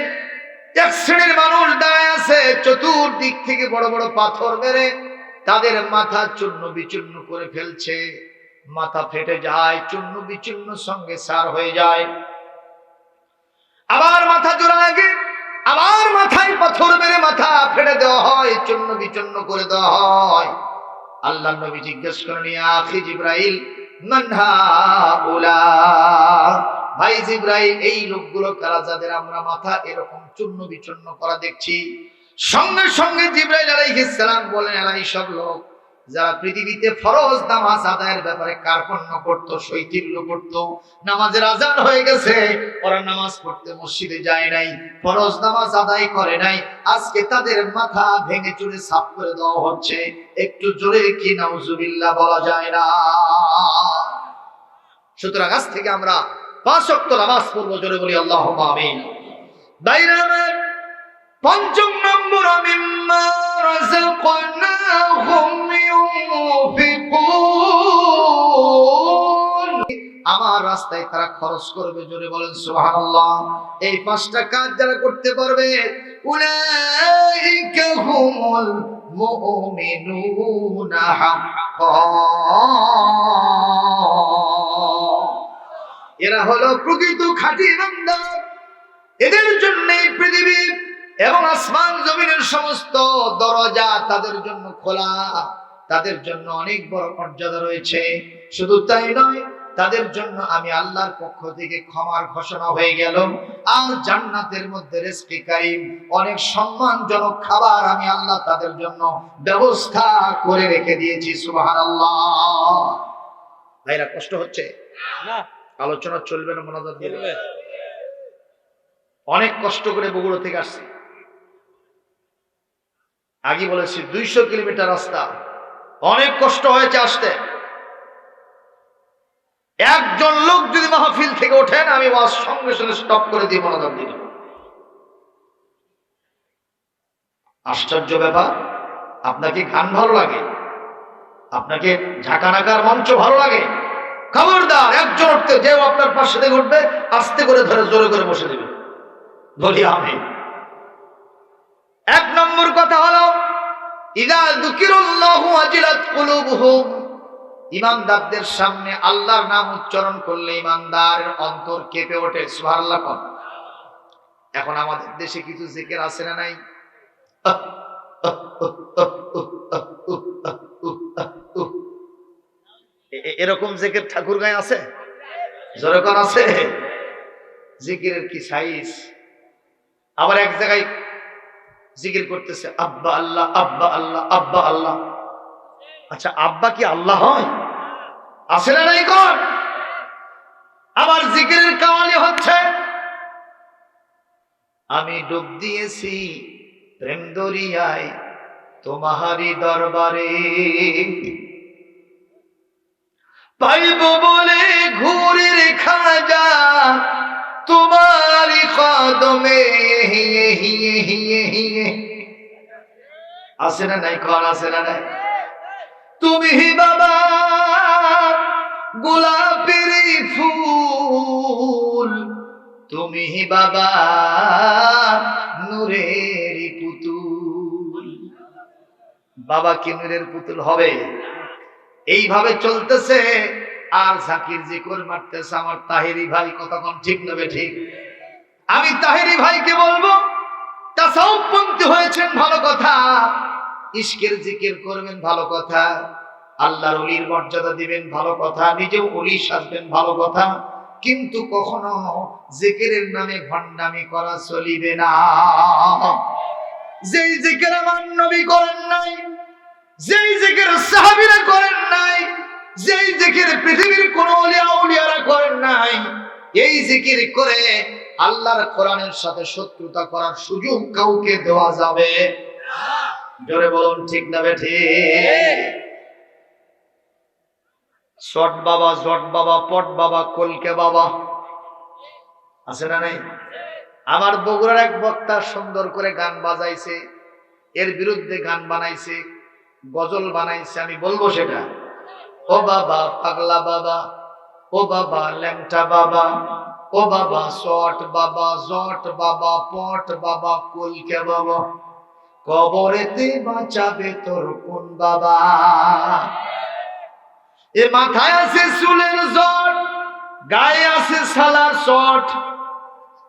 এক শ্রেণীর মানুষ দাঁড়ায় আছে, চতুর্দিক থেকে বড় বড় পাথর মেরে তাদের মাথা চূর্ণ বিচূর্ণ করে ফেলছে, মাথা ফেটে যায়, চূর্ণ বিচূর্ণ সঙ্গে সার হয়ে যায়। আবার মাথা জোড়া লাগে, আবার মাথায় পাথর মেরে মাথা ফেটে দেওয়া হয়, চূর্ণ বিচূর্ণ করে দেওয়া হয়। আল্লাহর নবী জিজ্ঞেস করেন, ইয়া আখি জিবরাইল, মান হাউলা? ভাই জিবরাইল, এই লোকগুলো কারা যাদের আমরা মাথা এরকম চূর্ণ বিচূর্ণ করা দেখছি? সঙ্গে সঙ্গে জিবরাইল আলাইহিস সালাম বলেন, এরা সব লোক যারা পৃথিবীতে ফরজ নামাজ আদায়ের ব্যাপারে কার্পণ্য করত, শৈথিল্য করত। নামাজের আজান হয়ে গেছে, ওরা নামাজ পড়তে মসজিদে যায় নাই, ফরজ নামাজ আদায় করে নাই, আজকে তাদের মাথা ভেঙে চুরে সাফ করে দেওয়া হচ্ছে। একটু জোরে কি নাউজুবিল্লাহ বলা যায় না? সুতরাং আজ থেকে আমরা 5 ওয়াক্ত নামাজ পড়বো, জোরে বলি আল্লাহুম্মা আমিন। দাইরামের 5 নম্বর, মিম্মা রাযাকনাহুম ইউনফিকুন, আমার রাস্তায় তারা খরচ করবে, জোরে বলেন সুবহানাল্লাহ। এই 5টা কাজ যারা করতে পারবে, উলাইকা হুমুল মুমিনুনা হাক্কান, এরা হলো প্রকৃত খাঁটি ইমানদার। এদের জন্য পৃথিবী এবং আসমান জমিনের সমস্ত দরজা তাদের জন্য খোলা, তাদের জন্য অনেক বড় মর্যাদা রয়েছে। শুধু তাই নয়, তাদের জন্য আমি আল্লাহর পক্ষ থেকে ক্ষমার ঘোষণা হয়ে গেল, আর জান্নাতের মধ্যে রিজকে কারীম, অনেক সম্মানজনক খাবার আমি আল্লাহ তাদের জন্য ব্যবস্থা করে রেখে দিয়েছি। সুবহানাল্লাহ। ভাইরা, কষ্ট হচ্ছে না? আলোচনা চলবে না, মনোযোগ দিয়ে অনেক কষ্ট করে বগুড়া থেকে আসছি, আগে বলেছি 200 কিলোমিটার রাস্তা, অনেক কষ্ট হয়েছে আসতে। একজন লোক যদি মাহফিল থেকে ওঠেন, আমি ওয়াজ সঙ্গে সঙ্গে স্টপ করে দিয়ে মনোযোগ দিই। আশ্চর্য ব্যাপার, আপনাকে গান ভালো লাগে, আপনাকে ঝাঁকানাকার মঞ্চ ভালো লাগে, খবরদার একজন উঠতে যেও আপনার পাশে থেকে উঠবে, আস্তে করে ধরে জোরে করে বসে দেবে। বলি আমি এক নম্বর কথা হলো ইযা যুকিরাল্লাহু ওয়াজিলাত কুলুবুহুম, ঈমানদারদের সামনে আল্লাহর নাম উচ্চারণ করলে ঈমানদারের অন্তর কেঁপে ওঠে। সুবহানাল্লাহ। এখন আমাদের দেশে কিছু জিকির আছে না নাই? এরকম জিকির ঠাকুর গায়ে আছে? জোরকন আছে? জিকিরের কি সাইজ! আবার এক জায়গায় জিকির করতেছে আব্বা আল্লাহ, আব্বা আল্লাহ, আব্বা আল্লাহ। আচ্ছা, আব্বা কি আল্লাহ হয়? আছে না নাই কোন? আবার জিকিরের কাওয়ালি হচ্ছে আমি ডুব দিয়েছি প্রেম দরিয়ায় তোমারই দরবারে, পাইব বলে ঘুরে রেখা যা তোমারই কদমে। হিয়ে হিয়ে হিয়ে হিয়ে আছে না নাই কোন? আছে না নাই? তুমি বাবা গোলাপের ফুল, তুমি বাবা নূরের পুতুল। বাবা কি নূরের পুতুল হবে? এইভাবে চলতেছে আর জাকির জিকির মারতেছে আমার তাহেরি ভাই। কতক্ষণ ঠিক নেবে? ঠিক। আমি তাহেরি ভাইকে বলবো তাসাউফপন্থী হয়েছেন ভালো কথা, ইশকের জিকির করবেন ভালো কথা, আল্লাহর ওলির মর্যাদা দিবেন ভালো কথা, নিজেও ওলি সাজবেন ভালো কথা, কিন্তু কখনো জিকিরের নামে ভণ্ডামি করা চলিবে না। যেই জিকির আমার নবী করেন নাই, যেই জিকির সাহাবীরা করেন নাই, যেই জিকির পৃথিবীর কোন ওলিয়া উলিয়ারা করেন নাই, এই জিকির করে আল্লাহর কোরআনের সাথে শত্রুতা করার সুযোগ কাউকে দেওয়া যাবে না। জোরে বলুন ঠিক না বেঠিক? শট বাবা, জট বাবা, পট বাবা, কলকে বাবা আছে না নাই? আমার বগুড়ার এক বক্তা সুন্দর করে গান বাজাইছে, এর বিরুদ্ধে গান বানাইছে, গজল বানাইছে। আমি বলবো সেটা, ও বাবা পাগলা বাবা, ও বাবা ল্যাংটা বাবা, ও বাবা শট বাবা, জট বাবা, পট বাবা, কলকে বাবা, কবরেতে বাঁচাবে তোর কোন বাবা? এ মাথায় আছে চুলের জট, গায়ে আছে সালার শট,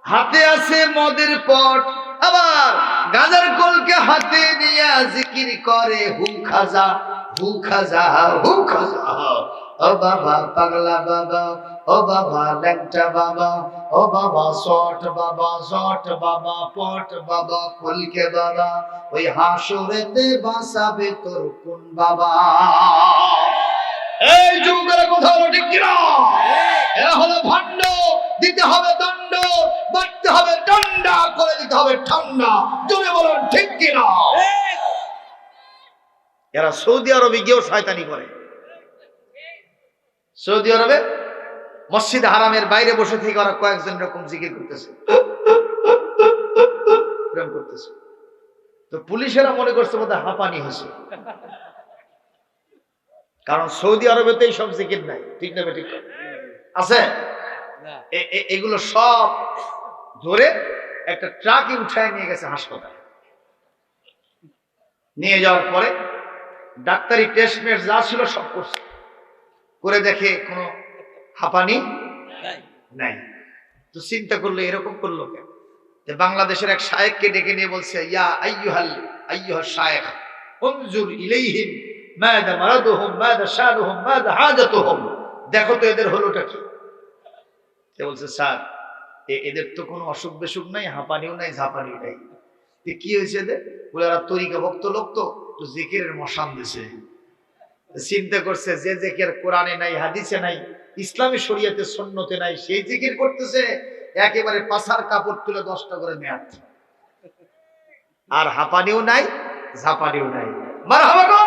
হাতে আছে মদের পট, আবার গাজার কলকে হাতে নিয়ে জিকির করে হু খাজা, হু খাজা, হু খাজা। ও বাবা পাগলা বাবা, ও বাবা ল্যাংটা বাবা, ও বাবা শট বাবা, জট বাবা, পট বাবা, কলকে বাবা, ওই হাসরেতে বাঁচাবে তোর কোন বাবা? এই যুগের কথা হলো ঠিক কিনা? এরা হলো ভণ্ড, দিতে হবে দণ্ড, বাড়তে হবে ঠান্ডা, করে দিতে হবে ঠান্ডা। জোরে বলুন ঠিক কিনা? এরা সৌদি আরবে গিয়েও শয়তানি করে। সৌদি আরবে মসজিদ হারামের বাইরে বসে থেকে ওরা কয়েকজন এরকম জিকির করতেছে, প্রেম করতেছে। তো পুলিশেরা মনে করছে বোধহয় হাঁপানি হয়েছে, কারণ সৌদি আরবে তো এইসব জিকির নাই। ঠিক না ঠিক আছে? এগুলো সব ধরে একটা ট্রাকে উঠায় নিয়ে গেছে হাসপাতালে। নিয়ে যাওয়ার পরে ডাক্তারি টেস্ট মেস্ট যা ছিল সব করছে, করে দেখে কোনো হাঁপানি নাই। তো চিন্তা করলো এরকম করলো কেন? বাংলাদেশের এক শায়েখকে ডেকে নিয়ে বলছে, ইয়া আইয়ুহাস শায়েখ উনজুর ইলাইহিম মাযা মারাদুহুম মাযা শানুহুম মাযা হাজাতুহুম, দেখো তো এদের হলোটা কি? সে বলছে, স্যার এদের তো কোনো অসুখ বিসুখ নাই, হাঁপানিও নাই, ঝাঁপানিও নাই। কি হয়েছে এদের? বলে এরা তরিকা ভক্ত লোক, তো জিকিরের মশান দিছে। চিন্তা করছে যে জিকির কোরআনে নাই, হাদিসে নাই, ইসলামী শরীয়তে সুন্নতে নাই, সেই জিকির করতেছে। একেবারে পাছার কাপড় তুলে 10টা করে মেয়াদ, আর হাঁপানিও নাই, ঝাঁপানিও নাই। মারহাবা গো।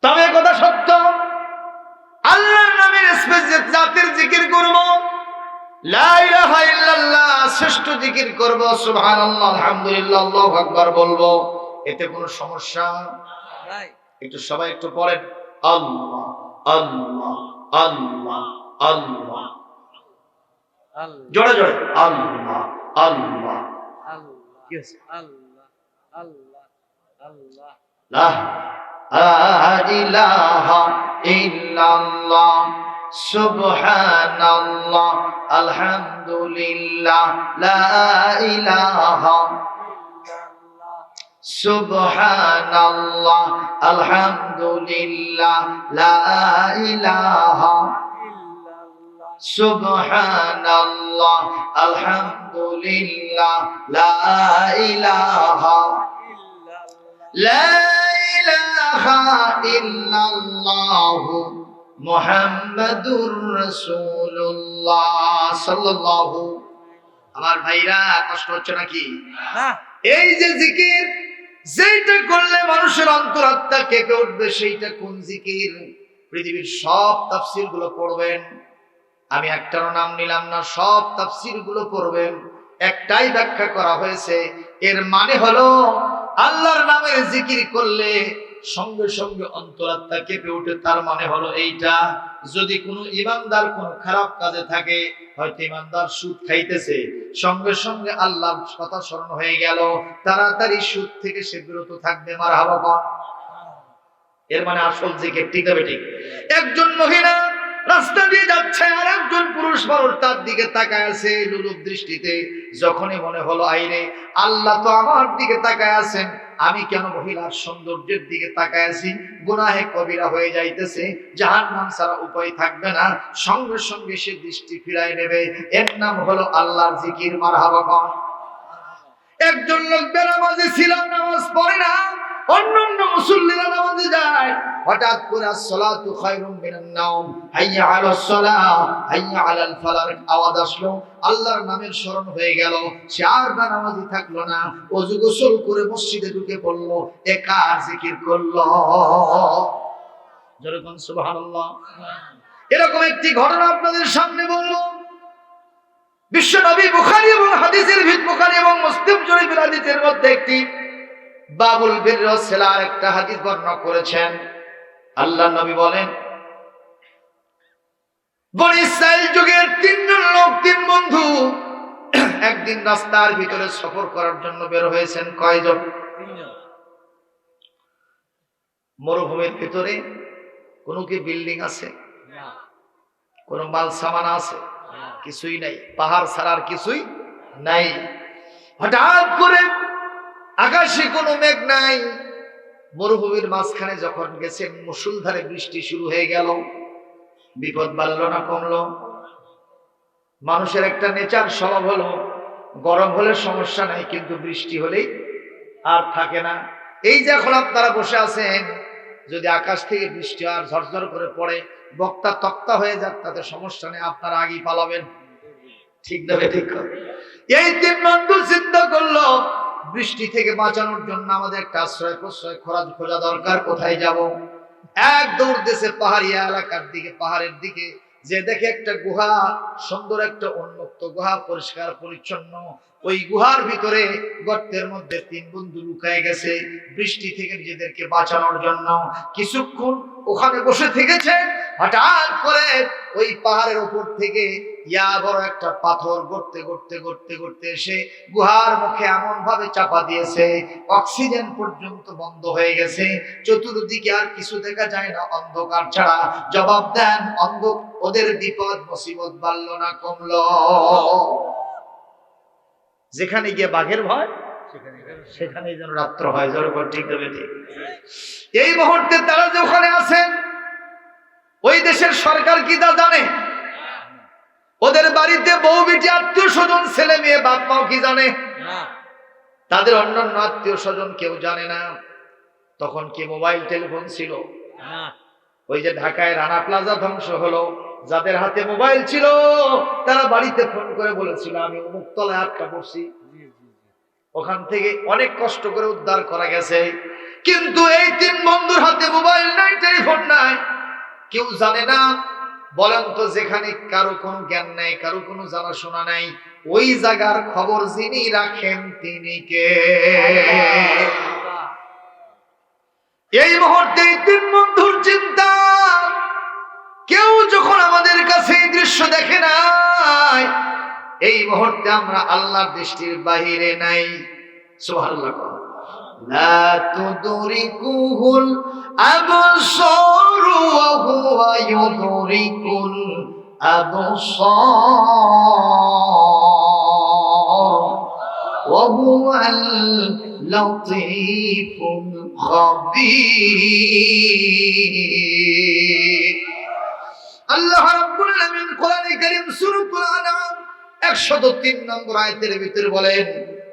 তবে কথা সত্য, আল্লাহর নামের স্পেশাল জাতের জিকির করব, লা ইলাহা ইল্লাল্লাহ শ্রেষ্ঠ জিকির করব, সুবহানাল্লাহ আলহামদুলিল্লাহ আল্লাহু আকবার বলবো, এতে কোনো সমস্যা নাই। একটু সবাই একটু পড়েন, আল্লাহ আল্লাহ আল্লাহ আল্লাহ, জোরে জোরে আল্লাহ আল্লাহ আল্লাহ। লা ইলাহা ইল্লাল্লাহ সুবহানাল্লাহ আলহামদুলিল্লাহ লা ইলাহা সুবহানাল্লাহ আলহামদুলিল্লাহ লা ইলাহা সুবহানাল্লাহ আলহামদুলিল্লাহ লা ইলাহা ইল্লাল্লাহ মুহাম্মাদুর রাসূলুল্লাহ সাল্লাল্লাহু। আমার ভাইরা কষ্ট হচ্ছে নাকি? না। এই যে জিকির, যেটা করলে মানুষের অন্তরাত্মা কেঁপে উঠবে, সেইটা কোন জিকির? পৃথিবীর সব তাফসীর গুলো পড়বেন, আমি একটারও নাম নিলাম না, সব তাফসীর গুলো পড়বেন, একটাই ব্যাখ্যা করা হয়েছে, এর মানে হলো আল্লাহর নামের জিকির করলে সঙ্গে সঙ্গে অন্তরাত্মা কেঁপে ওঠে। তার মানে হলো এইটা, যদি কোনো ইমানদার কোনো খারাপ কাজে থাকে, হয়তো ইমানদার সুদ খাইতেছে, সঙ্গে সঙ্গে আল্লাহর কথা স্মরণ হয়ে গেল, তাড়াতাড়ি সুদ থেকে সে বিরত থাকবে। মারহাবা বল। এর মানে আসল জিকির। ঠিক হবে? ঠিক। একজন মহিলা রাস্তা দিয়ে যাচ্ছে, আর একজন পুরুষ মানুষ তার দিকে তাকায় আছে লোলুপ দৃষ্টিতে। যখনই মনে হলো আইরে আল্লাহ তো আমার দিকে তাকায় আছেন, আমি কেন মহিলার সৌন্দর্যের দিকে তাকায় আছি, গুনাহে কবিরা হয়ে যাইতেছে, জাহান্নাম ছাড়া উপায় থাকবে না, সঙ্গে সঙ্গে সে দৃষ্টি ফিরায় নেবে। এর নাম হলো আল্লাহর জিকির। মারহাবা বল। একজন লোক বেনামাজি ছিল, নামাজ পড়ে না, অন্যান্য মুসল্লিরা নামাজে যায়, হঠাৎ করে আসসালাতু খায়রুম মিনান নাওম, হাইয়া আলাস সালাহ, হাইয়া আলাল ফালাহ আওয়াজ আসলো, আল্লাহর নামের স্মরণ হয়ে গেল, সে আর নামাজি থাকলো না, ওযু গোসল করে মসজিদে ঢুকে পড়লো, একা জিকির করলো। যেরকম সুবহানাল্লাহ। এরকম একটি ঘটনা আপনাদের সামনে বলবো। বিশ্ব নবী বুখারী এবং হাদিসের বুখারী এবং মুসলিম শরীফের হাদিসের মধ্যে একটি বাবুল বির সিলার একটা হাদিস বর্ণনা করেছেন। আল্লাহর নবী বলেন, বনী ইসরাইল যুগের তিনজন লোক, তিন বন্ধু একদিন রাস্তার ভিতরে সফর করার জন্য বের হয়েছেন। কয়জন? তিনজন। মরুভূমির ভিতরে কোনো কি বিল্ডিং আছে? না। কোনো মাল সামান আছে? কিছুই নাই। পাহাড় ছাড়ার কিছুই নাই। হঠাৎ করে আকাশে কোনো মেঘ নাই, মরুভূমির মাঝখানে যখন গেছেন, মুষলধারে বৃষ্টি শুরু হয়ে গেল। বিপদ বাড়লো না কমলো? মানুষের একটা নেচার স্বভাব হলো, গরম হলে সমস্যা নাই, কিন্তু বৃষ্টি হলেই আর থাকে না। এই যে এখন আপনারা বসে আছেন, যদি আকাশ থেকে বৃষ্টি আর ঝরঝর করে পড়ে, বক্তা তক্তা হয়ে যাক, তাতে সমস্যা নেই, আপনারা আগেই পালাবেন। ঠিক না? ঠিক। এই তিন বন্ধু চিন্তা করলো, বৃষ্টি থেকে বাঁচানোর জন্য আমাদের একটা আশ্রয় প্রশ্রয় খোঁজা দরকার। কোথায় যাব? এক দৌড় দেশে পাহাড়ি এলাকার দিকে, পাহাড়ের দিকে, যে দেখে একটা গুহা, সুন্দর একটা উন্মুক্ত গুহা, পরিষ্কার পরিচ্ছন্ন। ওই গুহার ভিতরে গর্তের মধ্যে তিন বন্ধু লুকায় গেছে বৃষ্টি থেকে নিজেদেরকে বাঁচানোর জন্য। কিছুক্ষণ ওখানে বসে থেকেছে, হঠাৎ করে ওই পাহাড়ের উপর থেকে ইয়া বড় একটা পাথর গড়তে গড়তে গড়তে গড়তে এসে গুহার মুখে এমন ভাবে চাপা দিয়েছে, অক্সিজেন পর্যন্ত বন্ধ হয়ে গেছে, চতুর্দিকে আর কিছু দেখা যায় না, অন্ধকার ছাড়া। জবাব দেন, ওদের বিপদ মুসিবত বাড়লো না কমলো? যেখানে গিয়ে বাঘের ভয়, সেখানেই যেন রাত্র হয়। জোর ঠিক হবে? ঠিক। এই মুহূর্তে তারা যে ওখানে আছেন, ওই দেশের সরকার কি তা জানে? ওদের বাড়িতে বউ বেটি আত্মীয় স্বজন ছেলে মেয়ে বাপ মাও কি জানে? তাদের অন্যান্য আত্মীয় স্বজন কেউ জানে না। তখন কি মোবাইল টেলিফোন ছিল? ওই যে ঢাকায় রানা প্লাজা ধ্বংস হলো, যাদের হাতে মোবাইল ছিল তারা বাড়িতে ফোন করে বলেছিল, আমি অমুক তলায় আটকা পড়ছি। ওখান থেকে অনেক কষ্ট করে উদ্ধার করা গেছে। কিন্তু এই তিন বন্ধুর হাতে মোবাইল নাই, টেলিফোন নাই, কেউ জানে না। বলেন তো, যেখানে কারো কোনো জ্ঞান নাই, কারো কোনো জানাশোনা নাই, ওই জায়গার খবর যিনি রাখেন তিনি কে? এই মুহূর্তে তিন বন্ধুর চিন্তা, কেউ যখন আমাদের কাছে এই দৃশ্য দেখে নাই, এই মুহূর্তে আমরা আল্লাহর দৃষ্টির বাহিরে নাই। সুবহানাল্লাহ। লা তুদরিকুহুল আবসার ওয়া হুয়া ইউদরিকুল আবসার ওয়া হুয়াল লতীফুল খাবীর। আল্লাহ রাব্বুল আলামিন কোরআনে কারীম সূরাতুল আনআম 103 নম্বর আয়াতের ভিতরে বলেন,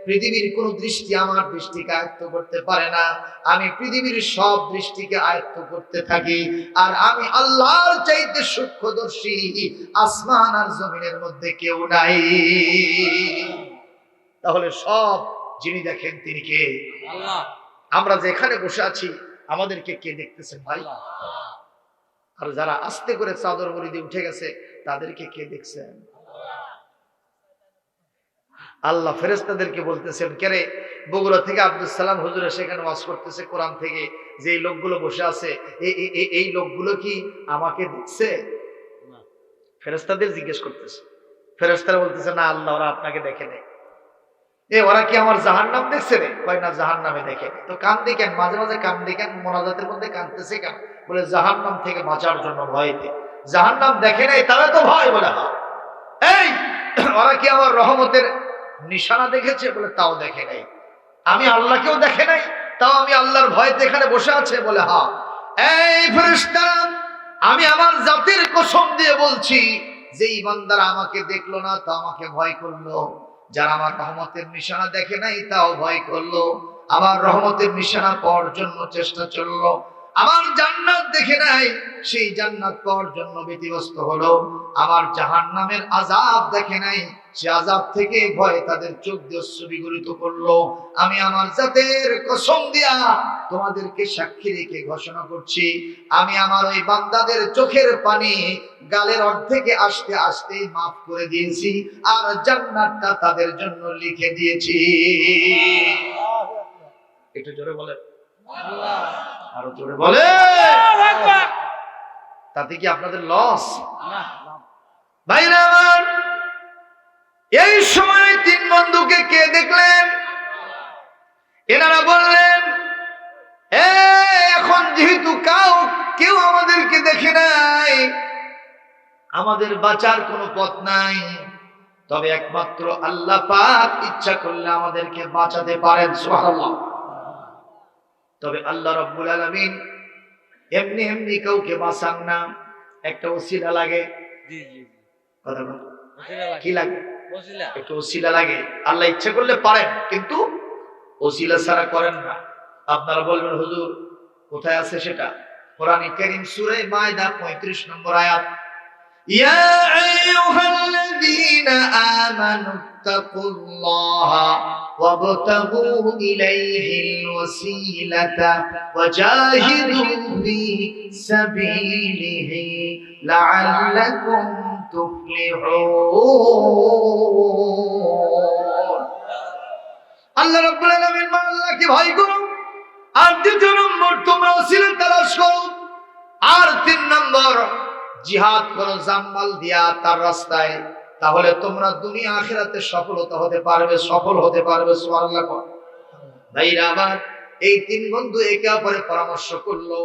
পৃথিবীর কোন দৃষ্টি আমার দৃষ্টিকে আয়ত্ত করতে পারে না, আমি পৃথিবীর সব দৃষ্টিকে আয়ত্ত করতে থাকি, আর আমি আল্লাহর চাইতে সূক্ষ্মদর্শী আসমান আর জমিনের মধ্যে কেউ নাই। তাহলে সব যিনি দেখেন তিনি কে? আল্লাহ। আমরা যে এখানে বসে আছি আমাদেরকে কে দেখতেছেন ভাই? আর যারা আস্তে করে চাদর মুড়ি দিয়ে উঠে গেছে তাদেরকে কে দেখছেন? আল্লাহ ফেরেশতাদেরকে বলতেছেন, কেরে বগুড়া থেকে আব্দুল সালাম হুজুরে সেখানে ওয়াজ করতেছে কোরআন থেকে, যে এই লোকগুলো বসে আছে এই লোকগুলো কি আমাকে দেখছে? ফেরেশতাদের জিজ্ঞেস করতেছে। ফেরেশতারা বলতেছে, না আল্লাহ, ওরা আপনাকে দেখে নাই। ওরা কি আমার জাহান্নাম দেখছে রে? কয় না, জাহান্নামে দেখে। তো কান্দে কেন? মাঝে মাঝে কান্দে কেন? মোনাজাতের মধ্যে কান্দতেছে কেন? বলে জাহান্নাম থেকে বাঁচার জন্য ভয়তে। জাহান্নাম দেখে নাই তবে তো ভয়। বলে হ্যাঁ। এই ওরা কি আমার রহমতের নিশানা দেখেছে? বলে তাও দেখে নাই। আমি আল্লাহকেও দেখে নাই, তাও আমি আল্লাহর ভয়তে এখানে বসে আছে। বলে হ্যাঁ। এই ফেরেশতারা, আমি আমার জাতির কসম দিয়ে বলছি, যেই বান্দারা আমাকে দেখলো না তা আমাকে ভয় করলো, যারা আমার রহমতের নিশানা দেখে নাই তাও ভয় করলো, আমার রহমতের নিশানা পাওয়ার জন্য চেষ্টা চললো, আমার জান্নাত দেখে নাই সেই জান্নাত পাওয়ার জন্য ব্যতিব্যস্ত হলো, আমার জাহান্নামের আযাব দেখে নাই সে আযাব থেকে ভয়ে তাদের চোখ দিয়ে অশ্রু বিগলিত করলো। আমি আমার জাতের কসম দিয়া তোমাদেরকে সাক্ষী রেখে ঘোষণা করছি, আমি আমার ওই বান্দাদের চোখের পানি গালের অর্ধেকে আসতে আসতে মাফ করে দিয়েছি, আর জান্নাতটা তাদের জন্য লিখে দিয়েছি। একটু জোরে বলেন আল্লাহ। আরো জোরে বলে। তাতে কি আপনাদের লস? ভাইরা আমার, এই সময় তিন বন্ধুকে কে দেখলেন? এনারা বললেন, এখন যেহেতু কেউ আমাদেরকে দেখে নাই, আমাদের বাঁচার কোনো পথ নাই, তবে একমাত্র আল্লাহ পাক ইচ্ছা করলে আমাদেরকে বাঁচাতে পারেন। সুবহানাল্লাহ। তবে আল্লাহ রাব্বুল আলামিন এমনি এমনি কাউকে বাঁচান না, একটা ওসিলা লাগে। জি জি, কথা বল, কি লাগে? ওসিলা, একটা ওসিলা লাগে। আল্লাহ ইচ্ছা করলে পারেন, কিন্তু ওসিলা ছাড়া করেন না। আপনারা বলবেন হুজুর কোথায় আছে সেটা? কোরআনে কারীম সূরা মায়দা 35 নম্বর আয়াত, ইয়া আইয়ুহাল্লাযীনা আমানু তাকুল্লাহা ওয়াবতাগু ইলাইহিল ওয়াসিলাতা ওয়াজাহিদু ফি সাবিলিহি লাআল্লাকুম তুফলিহুন। আল্লাহ রাব্বুল আলামিন আল্লাহকে ভয় করো, আর দ্বিতীয় নম্বর তোমরা ওসিলা তালাশ করো, আর তিন নম্বর জিহাদ করো জাম্মাল দিয়া তার রাস্তায়, তাহলে তোমরা দুনিয়া আখিরাতে সফল হতে পারবে। সুবহানাল্লাহ। ভাইরা আমার, এই তিন বন্ধু একে অপরের পরামর্শ করলো।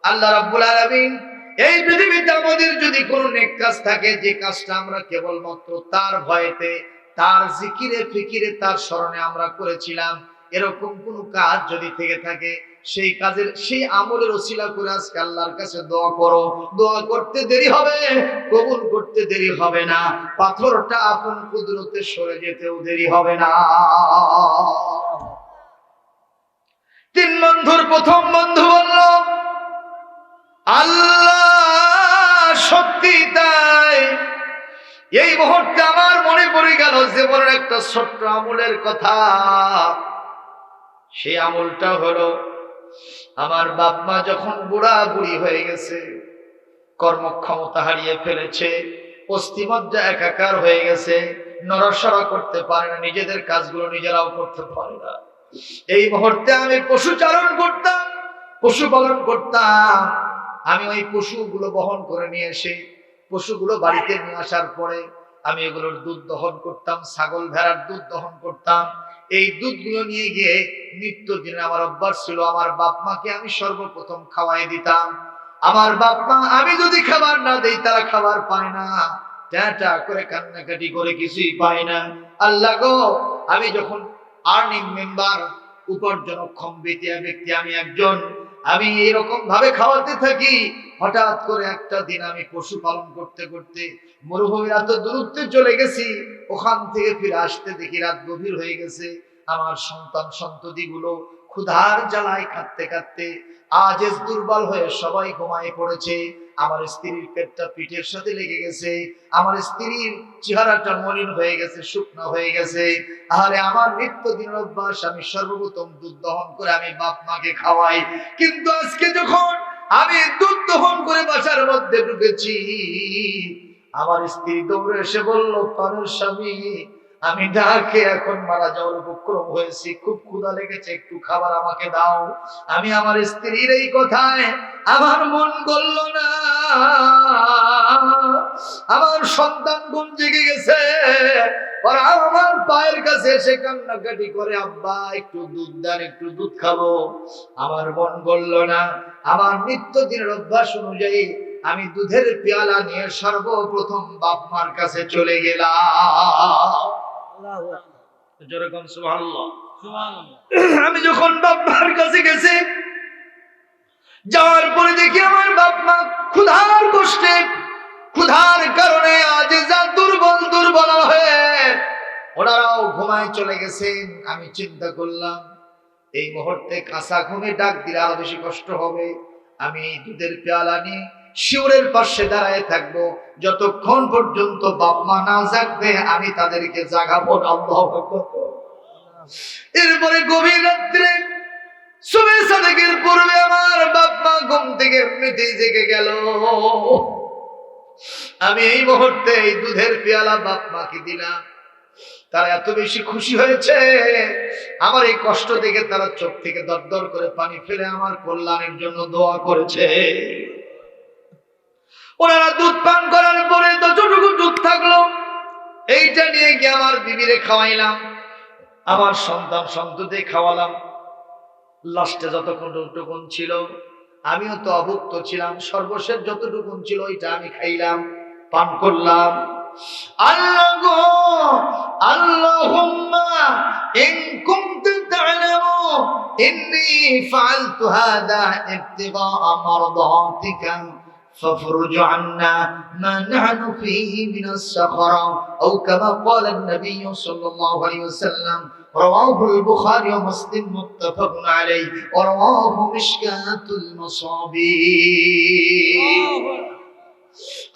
আল্লাহ রাব্বুল আলামিন এই পৃথিবীতে আমাদের যদি কোনো নেক কাজ থাকে, যে কাজটা আমরা কেবলমাত্র তার ভয়েতে, তার জিকিরে ফিকিরে, তার স্মরণে আমরা করেছিলাম, এরকম কোন কাজ যদি থেকে থাকে, সেই কাজের সেই আমলের ওসিলা করে আজকে আল্লাহর কাছে দোয়া করো। দোয়া করতে দেরি হবে, কবুল করতে দেরি হবে না, পাথরটা আপন কুদরতে সরে যেতেও দেরি হবে না। তিন বন্ধুর প্রথম বন্ধু বলল, আল্লাহ সত্যি তাই। এই মুহূর্তে আমার মনে পড়ে গেল জীবনের একটা ছোট্ট আমলের কথা। সেই আমলটা হলো, আমার বাপ মা যখন বুড়া বুড়ি হয়ে গেছে, কর্মক্ষমতা হারিয়ে ফেলেছে, অস্থিমজ্জা একাকার হয়ে গেছে, নড়াচড়া করতে পারে না, নিজেদের কাজগুলো নিজেরাও করতে পারে না। এই মুহূর্তে আমি পশুচারণ করতাম, পশুপালন করতাম। আমি ওই পশুগুলো বহন করে নিয়ে এসে পশুগুলো বাড়িতে নিয়ে আসার পরে আমি এগুলোর দুধ দহন করতাম, ছাগল ভেড়ার দুধ দহন করতাম। এই দুধগুলো নিয়ে গিয়ে নিত্যদিন আমার অভ্যাস ছিল আমার বাপ মাকে আমি সর্বপ্রথম খাওয়াই দিতাম। আমার বাপ মা আমি যদি খাবার না দেই তারা খাবার পায় না, ট্যাঁ করে কান্নাকাটি করে কিছুই পায় না। আল্লাহ গো, আমি যখন আর্নিং মেম্বার, উপার্জনক্ষম ব্যক্তি আমি একজন, আমি এরকম ভাবে খাওয়াতে থাকি। হঠাৎ করে একটা দিন আমি পশু পালন করতে করতে মরুভূমির এত দূরত্বে চলে গেছি, ওখান থেকে ফিরে আসতে দেখি রাত গভীর হয়ে গেছে। আমার সন্তান সন্ততি গুলো ক্ষুধার জ্বালায় কাঁদতে কাঁদতে আজ দুর্বল হয়ে সবাই ঘুমায় পড়েছে। আমার স্ত্রীর পেটটা পিঠের সাথে লেগে গেছে, আমার স্ত্রীর চেহারাটা মলিন হয়ে গেছে, শুকনো হয়ে গেছে। আরে আমার নিত্যদিনের অভ্যাস, আমি সর্বপ্রথম দুধ দহন করে আমি বাপ মাকে খাওয়াই। কিন্তু আজকে যখন আমি দুধ দহন করে বাসার মধ্যে ঢুকেছি, আমার স্ত্রী দৌড়ে এসে বলল, প্রাণের স্বামী, আমি ডাকে এখন মারা যাওয়ার উপক্রম হয়েছি, খুব ক্ষুধা লেগেছে, একটু খাবার আমাকে দাও। আমি আমার স্ত্রীর এই কথায় আমার মন গলল না। আমার সন্তান গুণ জেগে গেছে, ওরা আমার পায়ের কাছে এসে কান্নাকাটি করে, আব্বা একটু দুধ দেন, একটু দুধ খাবো। আমার মন গলল না। আমার নিত্যদিনের অভ্যাস অনুযায়ী আমি দুধের পেয়ালা নিয়ে সর্বপ্রথম বাপ মার কাছে চলে গেলাম। আমি যখন বাপ মার কাছে গেছি, যাওয়ার পরে দেখি আমার বাপ মা ক্ষুধার কষ্টে, ক্ষুধার কারণে আজ যা দুর্বল হয়ে ওনারাও ঘুমায় চলে গেছেন। আমি চিন্তা করলাম এই মুহূর্তে কাঁচা ঘুমে ডাক দিলে আরো বেশি কষ্ট হবে। আমি দুধের পেয়ালা নিয়ে শিওরের পাশে দাঁড়ায় থাকবো, যতক্ষণ পর্যন্ত বাপ মা না জাগবে আমি তাদেরকে জাগাবো না। আল্লাহু আকবার। এরপরে গভীর রাত্রে সুবহে সাদেকের পূর্বে আমার বাপ মা ঘুম থেকে এমনিতেই জেগে গেল। আমি এই মুহূর্তে এই দুধের পেয়ালা বাপ মাকে দিলাম। তারা এত বেশি খুশি হয়েছে, আমার এই কষ্ট দেখে তারা চোখ থেকে দরদর করে পানি ফেলে আমার কল্যাণের জন্য দোয়া করেছে। ওনারা দুধ পান করার পরে যতটুকু দুধ থাকলো এইটা নিয়ে গিয়ে আমার বিবিরে খাওয়াইলাম, আমার সন্তান সন্ততি খাওয়ালাম। লাস্টে যতটুকুন ছিল, আমিও তো অভুক্ত ছিলাম, সর্বশেষ যতটুকুন ছিল ওইটা আমি খাইলাম, পান করলাম। আল্লাহ গো, আল্লাহুম্মা ইন কুনতা তা'লামু ইন্নী ফাআলতু হাযা ইবতিগাআ মারদাতিকা فافرج عنا ما نحن فيه من السخرة أو كما قال النبي صلى الله عليه وسلم رواه البخاري ومسلم متفق عليه ورواه مشكاة المصابيح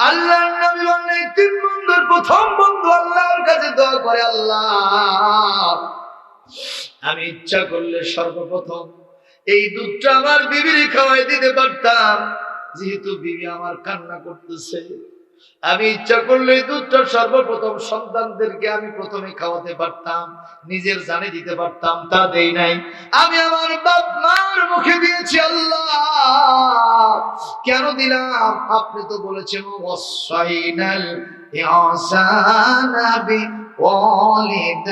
আল্লাহর নবী বলেন, তিন বন্ধুর প্রথম বন্ধু আল্লাহর কাছে দোয়া করে, আল্লাহ আমি ইচ্ছা করলে সর্বপ্রথম এই দুধটা আমার বিবির খাওয়াই দিতে পারতাম, যেহেতু বিবি আমার কান্না করতেছে। আমি ইচ্ছা করলে দুধটা সর্বপ্রথম সন্তানদেরকে আমি প্রথমে খাওয়াতে পারতাম, নিজের জানে দিতে পারতাম, তা দেই নাই। আমি আমার বাপ মার মুখে দিয়েছি। আল্লাহ কেন দিলাম? আপনি তো বলেছেন ওয়াসাইনাল ইহসানা বিওয়ালিদাইহি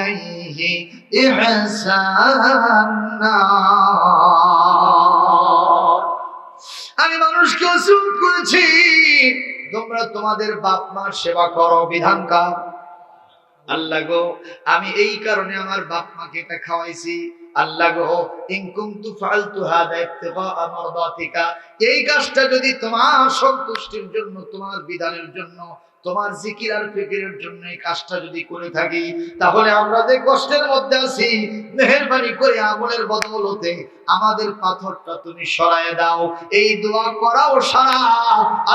ইহসানা। আমি মানুষকে ওসিয়ত করেছি তোমরা তোমাদের বাপ মার সেবা করো, বিধানকার আল্লাহ গো। আমি এই কারণে আমার বাপ মাকে এটা খাওয়াইছি। আল্লাহ গো, ইন কুনতু ফাআলতু হাযা ইবতিগাআ মারদাতিকা, এই কাজটা যদি তোমার সন্তুষ্টির জন্য, তোমার বিধানের জন্য, তোমার জিকির আর ফিকিরের জন্য এই কাজটা যদি করে থাকি, তাহলে আমরা যে কষ্টের মধ্যে আছি, মেহেরবানি করে আমলের বদৌলতে আমাদের পাথরটা তুমি সরায় দাও। এই দোয়া করাও সারা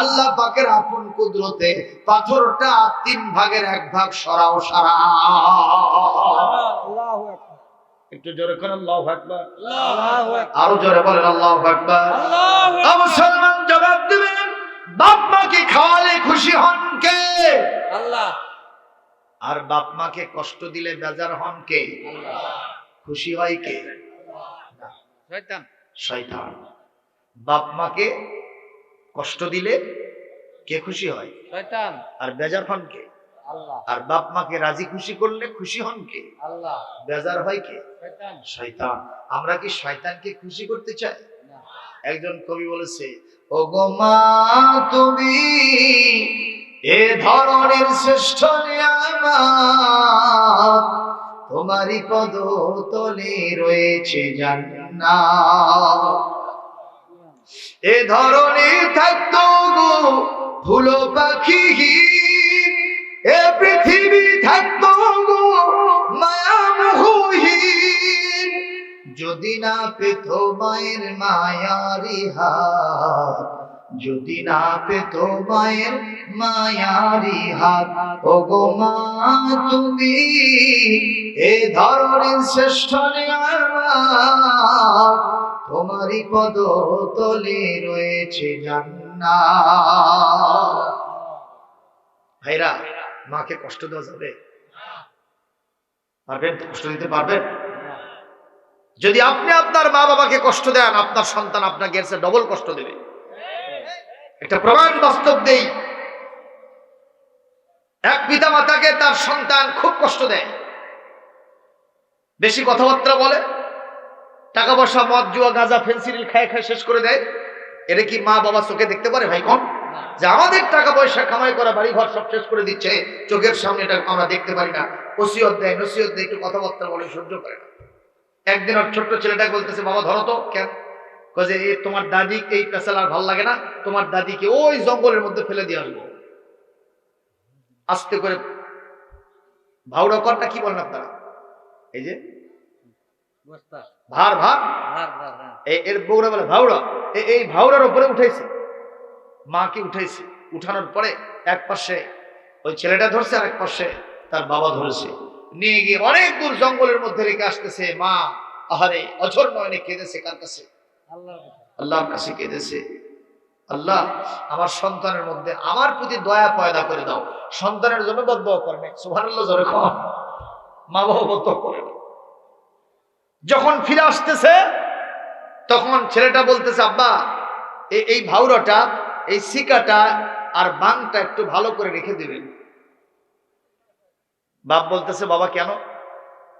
আল্লাহ পাকের আপন কুদরতে পাথরটা 3 ভাগের 1 ভাগ সরাও সারা। আল্লাহু আকবার। একটু জোরে করে আল্লাহু আকবার। আল্লাহু আকবার। আরো জোরে বলেন আল্লাহু আকবার। আল্লাহু আকবার। মুসলমান জবাব দিবেন, বাপ মাকে খাওয়ালে খুশি হন কে? আল্লাহ। আর বাপ মাকে কষ্ট দিলে বেজার হন কে? আল্লাহ। খুশি হয় কে? শয়তান। শয়তান। বাপ মাকে কষ্ট দিলে কে খুশি হয়? শয়তান। আর বেজার হন কে? আল্লাহ। আর বাপ মাকে রাজি খুশি করলে খুশি হন কে? আল্লাহ। বেজার হয় কে? শয়তান। শয়তান। আমরা কি শয়তানকে খুশি করতে চাই? না। একজন কবি বলেছে, ও গো মা তুমি এ ধরনের শ্রেষ্ঠ নিয়ামত, তোমারই পদ তলে রয়েছে জান্নাত। এ ধরনের থাকতো গো ফুলো পাখি, এ পৃথিবী থাকতো গো মায়া মোহহীন, যদি না পেত মায়ের মায়ারি হাত, যদি না পেত মায়ের মায়ারি হাত। ও গো মা তুমি এ ধরনের শ্রেষ্ঠ নিয়ামত, তোমারই পদ তলে রয়েছে জান্নাত। ভাইরা, মাকে কষ্ট দেওয়া যাবে? পারবেন? কষ্ট দিতে পারবেন? যদি আপনি আপনার মা বাবাকে কষ্ট দেন, আপনার সন্তান আপনাকে এর চেয়ে ডবল কষ্ট দেবে। একটা প্রমাণ বাস্তব দেই। এক পিতা মাতাকে তার সন্তান খুব কষ্ট দেয়, বেশি কথাবার্তা বলে, টাকা পয়সা মদ জুয়া গাঁজা ফেন্সিডিল খায় খায় শেষ করে দেয়। এটা কি মা বাবা চোখে দেখতে পারে? ভাই কোন যে আমাদের টাকা পয়সা কামাই করা বাড়ি ঘর সব শেষ করে দিচ্ছে, চোখের সামনে এটা আমরা দেখতে পারি না। ওসিয়ত দেয়, নসিহত দেয়, একটু কথাবার্তা বলে, সহ্য করে না। একদিন ওর ছোট্ট ছেলেটাকে বলতেছে, বাবা ধরো তো। কেন? যে তোমার দাদি এই পেশাল আর ভাল লাগে না, তোমার দাদিকে ওই জঙ্গলের মধ্যে ফেলে দিয়ে আসবো। আস্তে করে ভাউড়া করটা কি বলেন আপনারা? এই যে ভার ভার এর বউরা বলে ভাউড়া, এই ভাউড়ার উপরে উঠাইছে, মাকে উঠাইছে। উঠানোর পরে এক পাশে ওই ছেলেটা ধরছে, আর এক পাশে তার বাবা ধরেছে। নিয়ে গিয়ে অনেক দূর জঙ্গলের মধ্যে রেখে আসতেছে। মা আহারে অঝর নয়নে কেঁদেছে। কার কাছে? আল্লাহর কাছে কেঁদেছে। আল্লাহ, আমার সন্তানের মধ্যে আমার প্রতি দয়া পয়দা করে দাও। সন্তানের জন্য বদদোয়া করে নাই। সুবহানাল্লাহ জোরে কর। মা বাবা বদদোয়া করে না। যখন ফিরে আসতেছে তখন ছেলেটা বলতেছে, আব্বা এই ভাউরাটা, এই সিকাটা আর বাংটা একটু ভালো করে রেখে দিবেন। বাপ বলতেছে, বাবা কেন?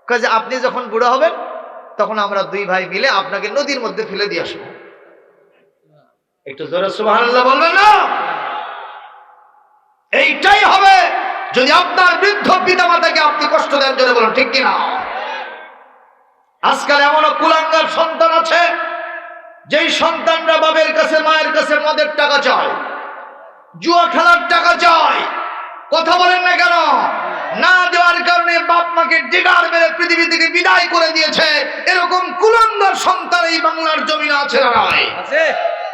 কাজে আপনি যখন বুড়া হবেন তখন আমরা দুই ভাই মিলে আপনাকে নদীর মধ্যে ফেলে দিয়ে আসবো। একটু জোরে সুবহানাল্লাহ বলবেন না? এইটাই হবে যদি আপনার বৃদ্ধ পিতা মাতাকে আপনি কষ্ট দেন। জোরে বলুন ঠিক কিনা? আজকাল এমনও কুলাঙ্গার সন্তান আছে, যেই সন্তানরা বাবের কাছে মায়ের কাছে মদের টাকা চায়, জুয়া খেলার টাকা চায়। কথা বলেন না কেন? না দেওয়ার কারণে বাপ মাকে ডিগার মেরে পৃথিবী থেকে বিদায় করে দিয়েছে। এরকম কুলাঙ্গার সন্তান এই বাংলার জমিনে আছে না নাই? আছে।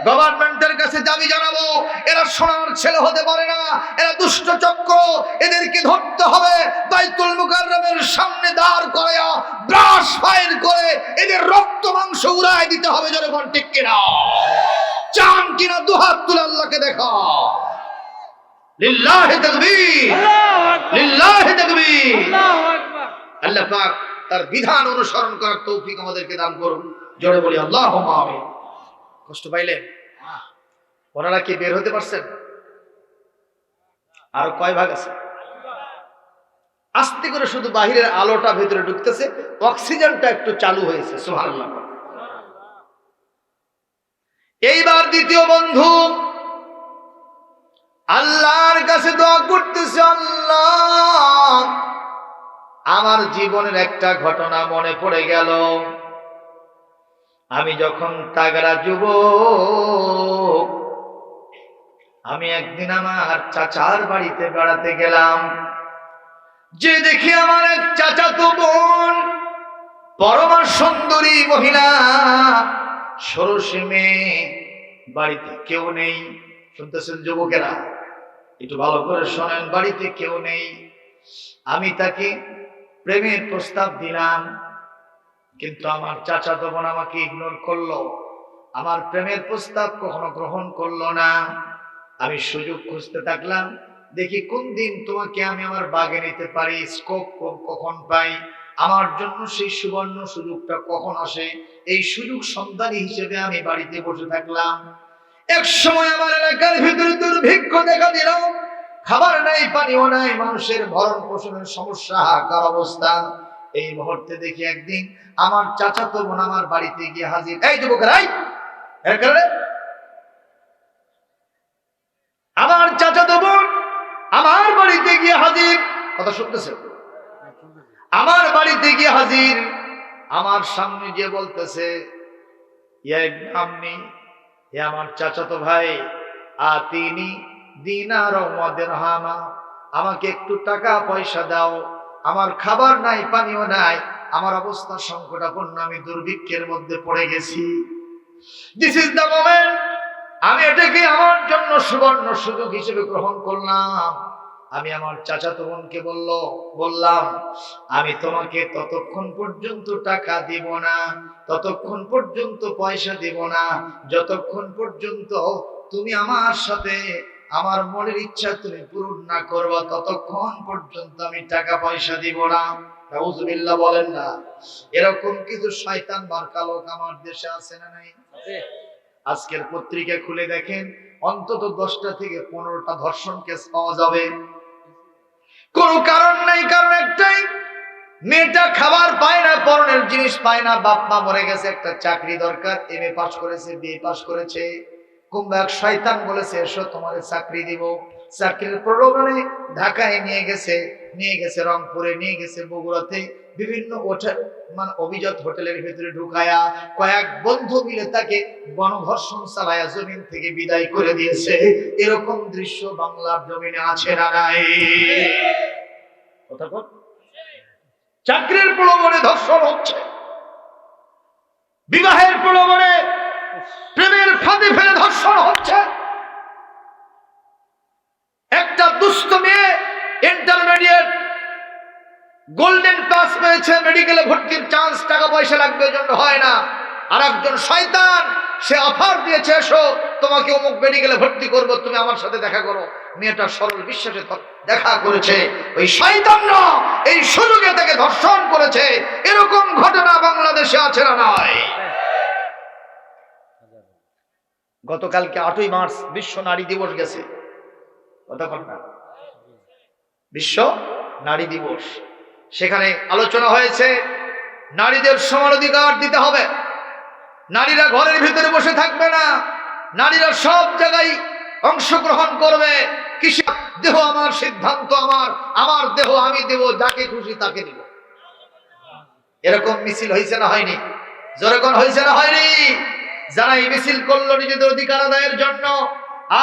গভর্নমেন্টের কাছে দাবি জানাবো, এরা সোনার ছেলে হতে পারে না, এরা দুষ্ট চক্র, এদেরকে ধরতে হবে, বাইতুল মুকাররমের সামনে দাঁড় করায়া ব্রাশ ফায়ার করে এদের রক্ত মাংস উড়ায় দিতে হবে। জোরে বল ঠিক কিনা? চান কিনা দুহাত তুলে আল্লাহকে দেখা। লিল্লাহি তাকবীর, আল্লাহু আকবার, লিল্লাহি তাকবীর, আল্লাহু আকবার। আল্লাহ পাক তার বিধান অনুসরণ করার তৌফিক আমাদেরকে দান করুন। জোরে বলি আল্লাহুম্মা আমিন। কষ্ট পাইলেন? ওনারা কি বের হতে পারছেন? আর কয় ভাগ আছে? আস্তে করে শুধু বাহিরের আলোটা ভেতরে ঢুকতেছে, অক্সিজেনটা একটু চালু হয়েছে। সুবহানাল্লাহ। এইবার দ্বিতীয় বন্ধু আল্লাহর কাছে দোয়া করতেছে, আল্লাহ আমার জীবনের একটা ঘটনা মনে পড়ে গেল। আমি যখন তাগড়া যুবক, আমি একদিন আমার চাচার বাড়িতে বেড়াতে গেলাম। যে দেখি আমার এক চাচাতো বোন, পরমা সুন্দরী মহিলা, ষোড়শী মেয়ে, বাড়িতে কেউ নেই। শুনতেছেন যুবকেরা? একটু ভালো করে শোনেন। বাড়িতে কেউ নেই। আমি তাকে প্রেমের প্রস্তাব দিলাম, কিন্তু আমার চাচাতো বোন আমাকে ইগনোর করলো। আমার প্রেমের প্রস্তাব কখনো গ্রহণ করলো না। আমি সুযোগ খুঁজতে থাকলাম, দেখি কোন দিন তোমাকে আমি আমার বাগে নিতে পারি, স্কোপ কখন পাই। আমার জন্য সেই সুবর্ণ সুযোগটা কখন আসে, এই সুযোগ সন্ধানী হিসেবে আমি বাড়িতে বসে থাকলাম। এক সময় আমার এলাকার ভিতরে দুর্ভিক্ষ দেখা দিল, খাবার নাই, পানিও নাই, মানুষের ভরণ পোষণের সমস্যা, হাহাকার অবস্থা। এই মুহূর্তে দেখি একদিন আমার চাচাতো বোন আমার বাড়িতে গিয়ে হাজির। এই যুবকেরাই, আমার চাচাতো বোন আমার বাড়িতে গিয়ে হাজির। কথা শুনতেছে? আমার বাড়িতে গিয়ে হাজির, আমার সামনে গিয়ে বলতেছে, আমার চাচাতো ভাই, আতিনি দিনার ওয়া দিরহামা, আমাকে একটু টাকা পয়সা দাও, আমার খাবার নাই, পানিও নাই, আমার অবস্থা সংকটাপন্ন, আমি দুর্ভিক্ষের মধ্যে পড়ে গেছি। This is the moment. আমি এটাকে আমার জন্য সুবর্ণ সুযোগ হিসেবে গ্রহণ করলাম। আমি আমার চাচাতো বোনকে বললাম, আমি তোমাকে ততক্ষণ পর্যন্ত টাকা দিব না, ততক্ষণ পর্যন্ত পয়সা দিব না, যতক্ষণ পর্যন্ত তুমি আমার সাথে আমার মনের ইচ্ছা তুমি পূরণ না করবা, ততক্ষণ পর্যন্ত আমি টাকা পয়সা দিব না। নাউজুবিল্লাহ বলেন না। এরকম কিছু শয়তান মার্কা লোক আমার দেশে আছে না নাই? আজকের পত্রিকা খুলে দেখেন, অন্তত 10টা থেকে 15টা ধর্ষণ কেস পাওয়া যাবে। কোনো কারণ নাই, কারণ একটাই, মেয়েটা খাবার পায় না, পরনের জিনিস পায় না, বাপ মা মরে গেছে, একটা চাকরি দরকার, এমএ পাস করেছে, বিএ পাস করেছে, কিংবা এক শয়তান বলেছে এসো তোমার চাকরি দিব। চাকরির প্রলোভনে ঢাকায় নিয়ে গেছে রংপুরে, নিয়ে গেছে বগুড়াতে, বিভিন্ন অভিজাত হোটেলের ভিতরে ঢুকায়া কয়েক বন্ধু মিলে তাকে গণধর্ষণ চালায়া জমিন থেকে বিদায় করে দিয়েছে। এরকম দৃশ্য বাংলার জমিনে আছে না নাই? চাকরির প্রলোভনে ধর্ষণ হচ্ছে, বিবাহের প্রলোভনে প্রেমের ফাঁদে ফেলে ধর্ষণ হচ্ছে। একটা দুস্থ মেয়ে ইন্টারমিডিয়েট গোল্ডেন পাস পেয়েছে, মেডিকেলে ভর্তির চান্স, টাকা পয়সা লাগবে, এজন্য হয় না। আর একজন শয়তান সে অফার দিয়েছে, এসো তোমাকে অমুক মেডিকেলে ভর্তি করবো, তুমি আমার সাথে দেখা করো। মেয়েটা সরল বিশ্বাসে দেখা করেছে, ওই শয়তানরা এই সুযোগে তাকে ধর্ষণ করেছে। এরকম ঘটনা বাংলাদেশে আছে না নাই? গতকালকে 8ই মার্চ বিশ্ব নারী দিবস গেছে। বিশ্ব নারী দিবস, সেখানে আলোচনা হয়েছে নারীদের সমান অধিকার দিতে হবে, নারীরা ঘরের ভিতরে বসে থাকবে না, নারীরা সব জায়গায় অংশগ্রহণ করবে। কিসে? দেহ আমার, সিদ্ধান্ত আমার, আমার দেহ আমি দেব, যাকে খুশি তাকে দিব। এরকম মিছিল হয়েছে না হয়নি? যেরকম হয়েছে না হয়নি? যারা এই মিছিল করলো নিজেদের অধিকার আদায়ের জন্য,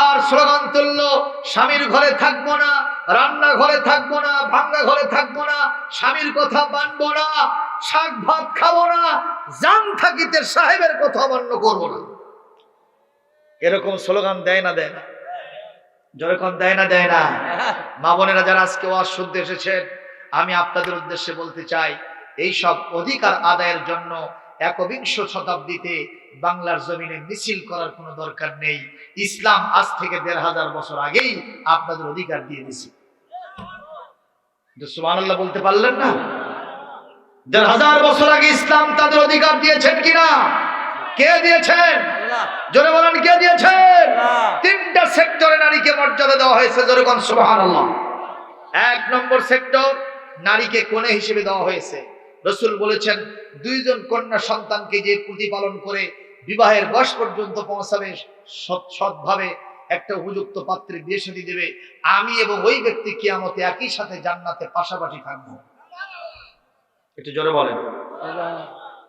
আর স্লোগান তুললো, স্বামীর ঘরে থাকবো না, রান্না ঘরে থাকবো না, ভাঙ্গা ঘরে থাকবো না, স্বামীর কথা মানবো না, শাক ভাত খাবো না, জান থাকিতে সাহেবের কথা অমান্য করবো না। এরকম স্লোগান দেয় না? দেয় না? যেরকম দেয় না? দেয় না? মা বোনেরা যারা আজকে ওয়াজ শুনতে এসেছেন, আমি আপনাদের উদ্দেশ্যে বলতে চাই, এই সব অধিকার আদায়ের জন্য 21শ শতাব্দীতে বাংলার জমিনে মিছিল করার কোনো দরকার নেই। ইসলাম আজ থেকে 1500 বছর আগেই আপনাদের অধিকার দিয়ে দিয়েছে। সুবহানাল্লাহ বলতে পারলেন না? 1500 বছর আগে ইসলাম তাদের অধিকার দিয়েছেন কিনা? কে দিয়েছেন? জোরে বলেন, কে দিয়েছেন? 3টা সেক্টরে নারীকে মর্যাদা দেওয়া হয়েছে। জোরে বলেন সুবহানাল্লাহ। 1 নম্বর সেক্টর, নারীকে কন্যা হিসেবে দেওয়া হয়েছে। রাসূল বলেছেন, 2 জন কন্যা সন্তানকে যে প্রতিপালন করে বিবাহের বয়স পর্যন্ত পৌঁছাবে, সৎভাবে একটা উপযুক্ত পাত্রে বিয়ে শাদী দেবে, আমি এবং ওই ব্যক্তি কিয়ামতে একই সাথে জান্নাতে পাশাপাশি থাকবো। একটু জোরে বলেন।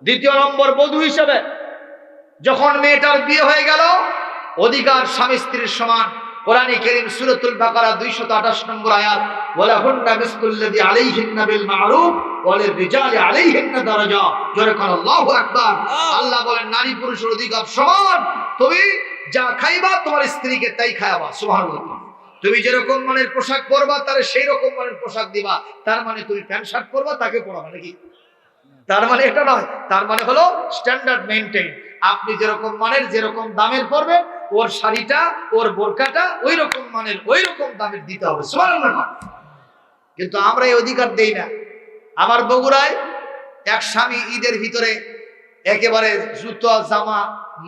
2 নম্বর, বধূ হিসেবে যখন মেয়েটার বিয়ে হয়ে গেল, অধিকার স্বামী স্ত্রীর সমান। কোরআনে কারীম সূরাতুল বাকারা 228 নম্বর আয়াত, ওয়ালাহুন্না মিসলুল্লাযী আলাইহিন্না বিল মা'রুফ ওয়ালির রিজালি আলাইহিন্না দারাজা। জোরে কোন আল্লাহু আকবার। আল্লাহ বলেন, নারী পুরুষের অধিকার সমান। তুমি যা খাইবা তোমার স্ত্রীকে তাই খাওয়াবা। সুবহানাল্লাহ। তুমি যেরকম মানের পোশাক পরবা তারে সেই রকম মানের পোশাক দিবা। তার মানে তুমি প্যান্ট শার্ট পরবা, তাকে পরাবা নাকি? তার মানে এটা নয়, তার মানে হলো স্ট্যান্ডার্ড মেইনটেইন। আপনি যেরকম মানের, যেরকম দামের পরবেন, ওর শাড়িটা, ওর বোরকাটা ওই রকম মানের, ওই রকম দামের দিতে হবে। সুবহানাল্লাহ। কিন্তু আমরা এই অধিকার দেই না। আমার বগুড়ায় এক স্বামী ঈদের ভিতরে একেবারে জুতো জামা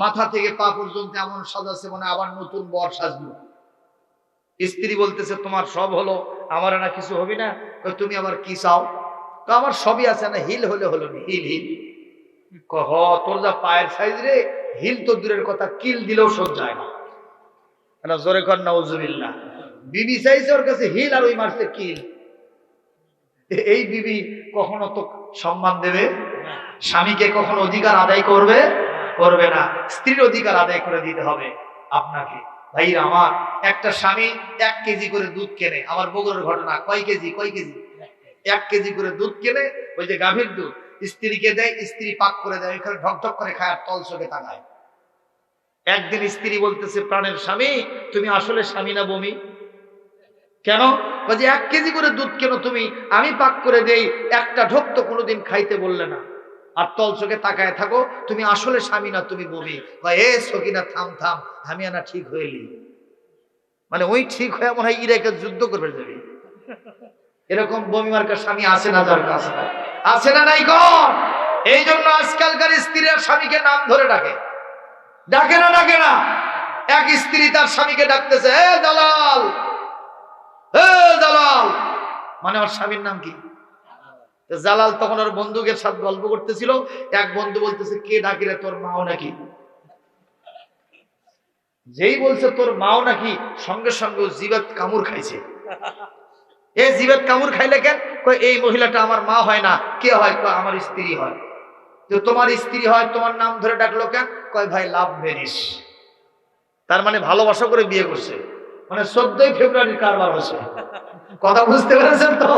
মাথা থেকে পা পর্যন্ত এমন সাজাচ্ছে মানে আবার নতুন বর সাজলো। স্ত্রী বলতেছে তোমার সব হলো, আমার না কিছু হবে না। তুমি আবার কি চাও? তো আমার সবই আছে না, হিল হলে হলো না। হিল হিল কহ তোর যা পায়ের সাইজ রে, হিল তো দূরের কথা, কিল দিলেও সহ্য হয় না। জোরে কর নাউজুবিল্লাহ। বিবি চাইছে ওর কাছে হিল আর ওই মারছে কিল। এই বিবি কখনো তো সম্মান দেবে? স্বামীকে কখনো অধিকার আদায় করবে? করবে না। স্ত্রীর অধিকার আদায় করে দিতে হবে আপনাকে। ভাই আমার একটা স্বামী 1 কেজি করে দুধ কেনে, আমার বগুড়ার ঘটনা। কয় কেজি? 1 কেজি করে দুধ কেনে, ওই যে গাভীর দুধ স্ত্রীকে দেয়, স্ত্রী পাক করে দেয়, এখানে ঢকঢক করে খায় আর তল চোখে তাকায়। একদিন স্ত্রী বলতেছে প্রাণের স্বামী তুমি আসলে স্বামী না বমি? কেন? বলছে 1 কেজি করে দুধ কেন তুমি, আমি পাক করে দেই, একটা ঢোক তো কোনোদিন খাইতে বললে না, আর তল চোখে তাকায় থাকো, তুমি আসলে স্বামী না তুমি বমি। এ সকিনা থাম থাম, আমি না ঠিক হইলি, মানে ওই ঠিক হয়ে মনে হয় ইরাকে যুদ্ধ করবে যাবে। এরকম বমি মার্কার স্বামী আছে না? যার কাছে আছে না? নাই কোন? এই জন্য আজকালকার স্ত্রীরা স্বামীকে নাম ধরে ডাকে। ডাকে না? ডাকে না? এক স্ত্রী তার স্বামীকে ডাকতেছে এ দালাল, এ দালাল, মানে ওর স্বামীর নাম কি? জালাল। তখন ওর বন্ধুকের সাথে গল্প করতেছিল, এক বন্ধু বলতেছে কে ডাকি রে, তোর মাও নাকি? যেই বলছে তোর মাও নাকি, সঙ্গে সঙ্গে জিবাত কামড় খাইছে। এ জিবাত কামড় খাইলে কেন? কয় এই মহিলাটা আমার মা হয় না। কে হয়? কয় আমার স্ত্রী হয়। তো তোমার স্ত্রী হয়, তোমার নাম ধরে ডাকলো কেন? কয় ভাই লাভ ম্যারেজ, তার মানে ভালোবাসা করে বিয়ে করছে, মানে 14ই ফেব্রুয়ারির কারবার হচ্ছে। কথা বুঝতে পেরেছেন তো?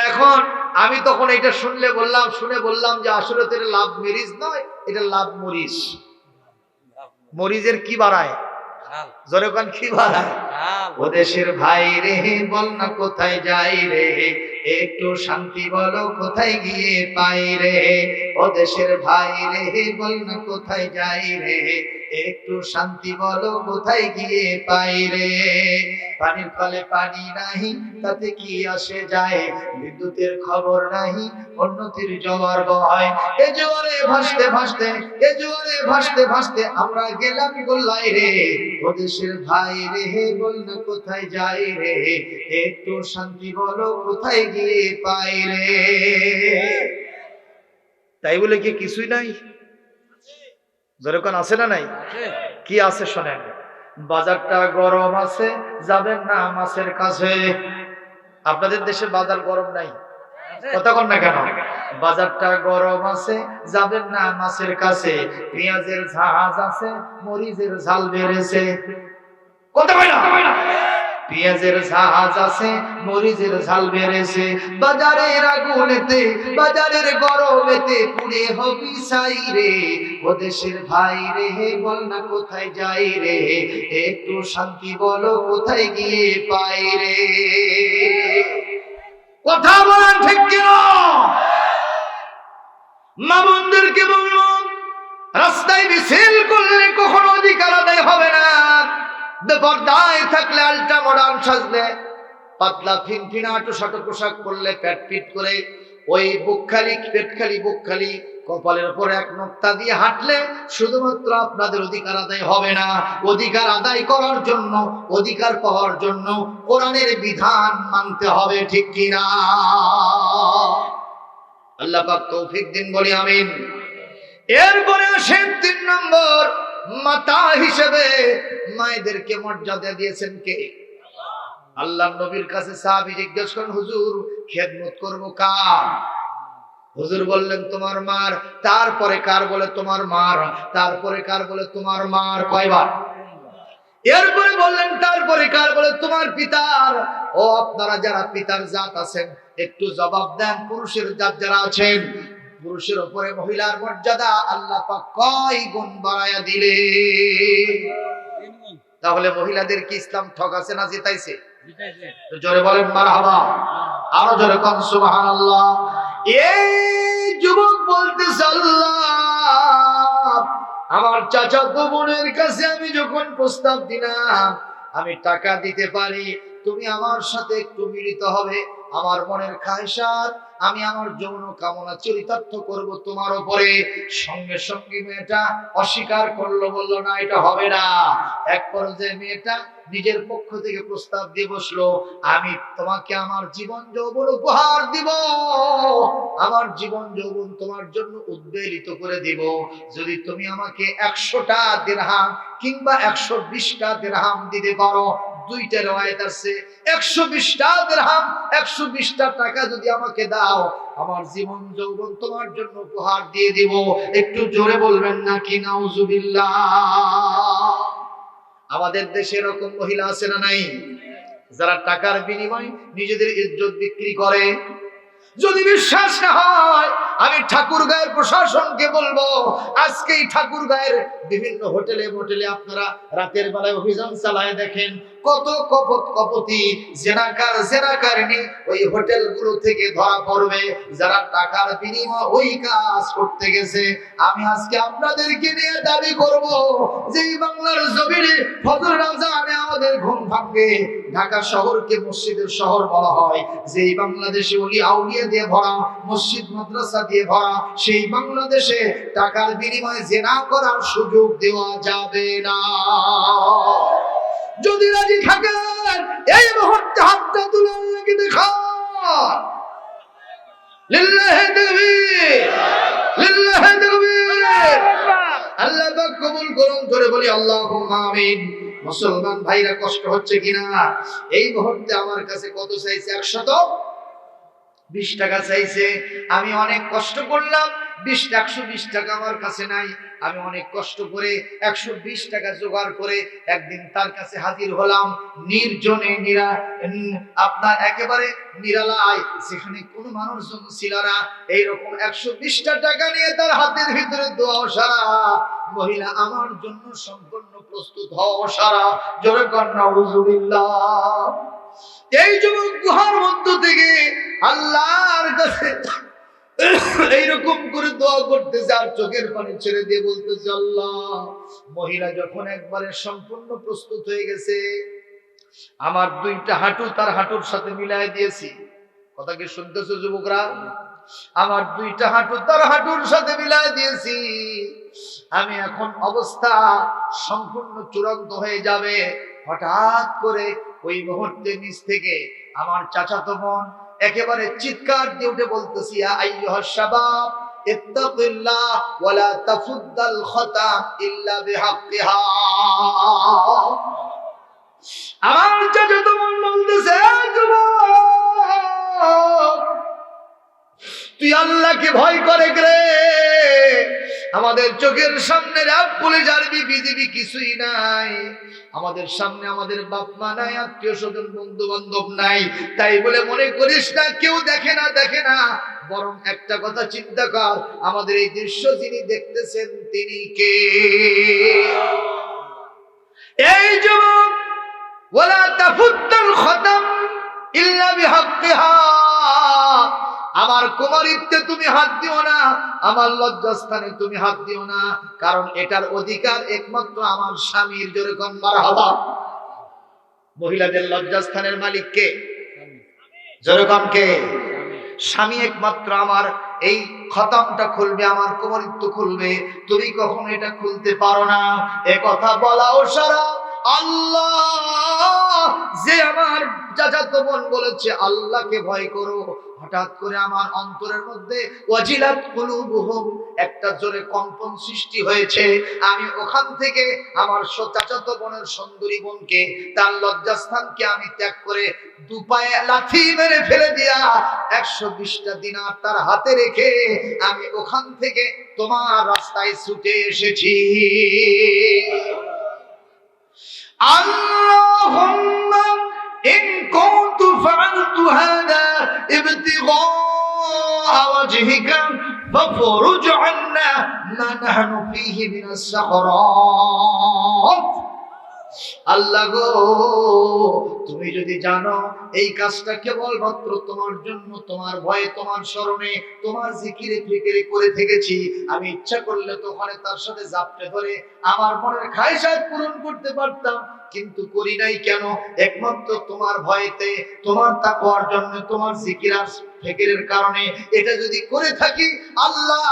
এখন আমি তখন এটা শুনে বললাম যে আসলে তো এটা লাভ ম্যারেজ নয়, এটা লাভ মরিচ। মরিচের কি বাড়ায়? জোরে কোন কি বাড়ায়? ও দেশের ভাই রে বল না কোথায় যাই রে, একটু শান্তি বলো কোথায় গিয়ে পাই রে। ও দেশের ভাই রে বল না কোথায় যাই রে, একটু শান্তি বলো কোথায় গিয়ে পাই রে। পানির কলে পানি নাহি তাতে কি আসে যায়, বিদ্যুতের খবর নাহি উন্নতির জোয়ার বয়। এ জোয়ারে ভাসতে ভাসতে, এ জোয়ারে ভাসতে ভাসতে আমরা গেলাম গোল্লাই রে। ও দেশের ভাই রে বল না কোথায় যাই রে, একটু শান্তি বলো কোথায় গিয়ে পাই রে। তাই বলে কি কিছুই নাই? যেরকম আছে না নাই? কি আছে শোনেন। বাজারটা গরম আছে, যাবেন না মাছের কাছে। আপনাদের দেশে বাজার গরম নাই? কথা কন না কেন? বাজারটা গরম আছে, যাবেন না মাছের কাছে। পেঁয়াজের ঝাঁজ আছে, মরিচের ঝাল বেড়েছে। কথা কয় না? পেঁয়াজের ঝাঁজ আছে, মরিচের ঝাল বেড়েছে। বাজারের আগুনেতে, বাজারের গরমেতে পুড়ে হবি ছাই রে। ও দেশের ভাই রে বল না কোথায় যাই রে, একটু শান্তি বলো কোথায় গিয়ে পাই রে। কথা বলেন ঠিক কিনা? মা বোনদেরকে বলবো রাস্তায় মিছিল করলে কখনো অধিকার আদায় হবে না। বেপরদায় থাকলে, আলট্রা মডার্ন সাজলে, পাতলা ফিনফিনা আটো পোশাক পরলে, পেট পিট করে ওই বুক খালি পেট খালি বুক খালি কপালের উপর এক নোক্তা দিয়ে হাঁটলে শুধুমাত্র আপনাদের অধিকার আদায় হবে না। অধিকার আদায় করার জন্য, অধিকার পাওয়ার জন্য কোরআনের বিধান মানতে হবে, ঠিক কিনা? আল্লাহ পাক তৌফিক দিন, বলি আমিন। এরপরে আসেন 3 নম্বর, মাতা হিসেবে মায়েদেরকে মর্যাদা দিয়েছেন কে? আল্লাহ নবীর কাছে সাহাবী জিজ্ঞেস করেন হুজুর খেদমত করব কার? হুজুর বললেন তোমার মার। তারপরে কার? বলে তোমার মার। তারপরে কার? বলে তোমার মার। কয়বার? এরপরে বললেন তারপরে কার? বলে তোমার পিতার। ও আপনারা যারা পিতার জাত আছেন একটু জবাব দেন, পুরুষের জাত যারা আছেন, পুরুষের উপরে মহিলার মর্যাদা আল্লাহ পাক কয় গুণ বাড়ায়া দিলে। তাহলে মহিলাদের কি ইসলাম ঠকাছে না জিতাইছে? জোরে বলেন মারহাবা, আরো জোরে কোন সুবহানাল্লাহ। এই যুবক বলতেছে আল্লাহ আমার চাচাতো বোনের কাছে আমি যখন প্রস্তাব দিলাম আমি টাকা দিতে পারি, তুমি আমার সাথে একটু মিলিত হবে, আমার মনের খায়সাত, আমি আমার যৌন কামনা চরিতার্থ করব তোমার উপরে। সঙ্গে সঙ্গে মেয়েটা অস্বীকার করলো, বলল না এটা হবে না। এক পর্যায়ে মেয়েটা নিজের পক্ষ থেকে প্রস্তাব দিয়ে বসলো, আমি তোমাকে আমার জীবন যৌবন উপহার দিব, আমার জীবন যৌবন তোমার জন্য উদ্বেলিত করে দিব, যদি তুমি আমাকে 100টা দিরহাম কিংবা 120টা দিরহাম দিতে পারো। দুইটা রওয়ায়াত আছে, 120টা দিরহাম 120টা টাকা যদি আমাকে দাও, আমার জীবন যৌবন তোমার জন্য উপহার দিয়ে দিব। একটু জোরে বলবেন নাকি নাউজুবিল্লাহ। আমাদের দেশে এরকম মহিলা আছে না নাই, যারা টাকার বিনিময়ে নিজেদের ইজ্জত বিক্রি করে? যদি বিশ্বাস না হয়, আমি ঠাকুরগাঁয়ের প্রশাসনকে বলবো, আজকেই ঠাকুরগাঁয়ের বিভিন্ন হোটেলে মোটেলে আপনারা রাতের বেলায় অভিযান চালায় দেখেন, কত কপট কপতি জেনাকারিনী ওই হোটেলগুলো থেকে ধরা পড়বে, যারা টাকার বিনিময়ে ওই কাজ করতে গেছে। আমি আজকে আপনাদেরকে নিয়ে দাবি করব যে এই বাংলার জমিনে ফজরের আযানে আমাদের ঘুম ভাঙবে। ঢাকা শহরকে মসজিদের শহর বলা হয়, যেই বাংলাদেশে ওলি আউলিয়া দিয়ে ভরা, মসজিদ মাদ্রাসা দিয়ে ভরা, সেই বাংলাদেশে টাকার বিনিময়ে জিনা করার সুযোগ দেওয়া যাবে না। যদি রাজি থাকেন এই মুহূর্তে হাতটা তুলে আল্লাহকে দেখান, লিল্লাহি তাকবীর, লিল্লাহি তাকবীর। আল্লাহ পাক কবুল করুন, ধরে বলি আল্লাহুম্মা আমিন। মুসলমান ভাইরা কষ্ট হচ্ছে কিনা? এই মুহূর্তে আমার কাছে কত চাইছে? 120 টাকা চাইছে। আমি অনেক কষ্ট করলাম, 120 টাকা আমার কাছে নাই। আমি অনেক কষ্ট করে 120 টাকা জোগাড় করে একদিন তার কাছে হাজির হলাম, নির্জনে আপনার একেবারে নিরালায়, সেখানে কোনো মানুষজন ছিল না। এইরকম 120টা টাকা নিয়ে তার হাতের ভিতরে দোয়া সারা, মহিলা আমার জন্য সম্পূর্ণ প্রস্তুত হওয়া সারা। জোরে কন্যা নাউজুবিল্লাহ। এই যুবক গুহার মধ্য থেকে আল্লাহর কাছে এইরকম করে দোয়া করতেছে আর চোখের পানি ছেড়ে দিয়ে বলতেছে, আল্লাহ, মহিলা যখন একবারে সম্পূর্ণ প্রস্তুত হয়ে গেছে, আমার দুইটা হাঁটু তার হাঁটুর সাথে মিলাই দিয়েছি। কথা কি শুনতেছো যুবকরা? আমার দুইটা হাঁটু তার হাঁটুর সাথে মিলাই দিয়েছি। আমি এখন অবস্থা সম্পূর্ণ চূড়ান্ত হয়ে যাবে। হঠাৎ করে ওই মুহূর্তে নিচ থেকে আমার চাচাতো বোন একেবারে চিৎকার দিয়ে উঠে বলতেছি, ইয়া আইয়ুহাস শাবাব ইত্তাকিল্লাহ ওয়া লা তাফুদ্দাল খাতাম ইল্লা বিহাক্কিহা। আমার চাচাতো বোন বলতেছে, যুবক, তুই আল্লাহকে ভয় করে রে। আমাদের চোখের সামনে রাব পুলিশ আরবি বিজিবি কিছুই নাই, আমাদের সামনে আমাদের বাপ মা নাই, আত্মীয় স্বজন বন্ধু বান্ধব নাই। তাই বলে মনে করিস না কেউ দেখে না, দেখে না। বরং একটা কথা চিন্তা কর, আমাদের এই দৃশ্য যিনি দেখতেছেন তিনি কে? এই যুবক, ওয়ালা তাফুদ্দাল খাতাম ইল্লা বিহাক্কিহা। আমার কুমারীত্বে তুমি হাত দিও না, আমার লজ্জাস্থানে তুমি হাত দিও না, কারণ এটার অধিকার একমাত্র আমার স্বামীর। জোরে কোন মারহাবা। মহিলাদের লজ্জাস্থানের মালিক কে? জোরে কোন কে? স্বামী একমাত্র। আমার এই খতমটা খুলবে, আমার কুমারীত্ব খুলবে, তুমি কখনো এটা খুলতে পারো না। এ কথা বলাও সারা আল্লাহ যে আমার চাচাতো বোন বলেছে আল্লাহকে ভয় করো। হঠাৎ করে আমার অন্তরের মধ্যে ওয়াজিলাত কুলুবুহুম, একটা জোরে কম্পন সৃষ্টি হয়েছে। আমি ওখান থেকে আমার চাচাতো বোনের সুন্দরী বোনকে, তার লজ্জাস্থানকে আমি ত্যাগ করে দুপায়ে লাথি মেরে ফেলে দিয়া 120টা দিনার তার হাতে রেখে আমি ওখান থেকে তোমার রাস্তায় ছুটে এসেছি। আল্লাহুম্মা ইন কুনতু ফাআলতু হাদা ইবতিগাআ ওয়াজহিকা ফাফরুজ আন্না মা নাহনু ফীহি মিনাস সাখরাত। আল্লাহ গো, তুমি যদি জানো এই কাজটা কেবলমাত্র তোমার জন্য, তোমার ভয়ে, তোমার স্মরণে, তোমার জিকিরে ফিকিরে করে থেকেছি, আমি ইচ্ছা করলে তো ওখানে তার সাথে জাপটে ধরে আমার মনের খায়সাত পূরণ করতে পারতাম, কিন্তু করি নাই কেন? একমাত্র তোমার ভয়েতে, তোমার তাকওয়ার জন্য, তোমার জিকির আর ফিকিরের কারণে। এটা যদি করে থাকি আল্লাহ,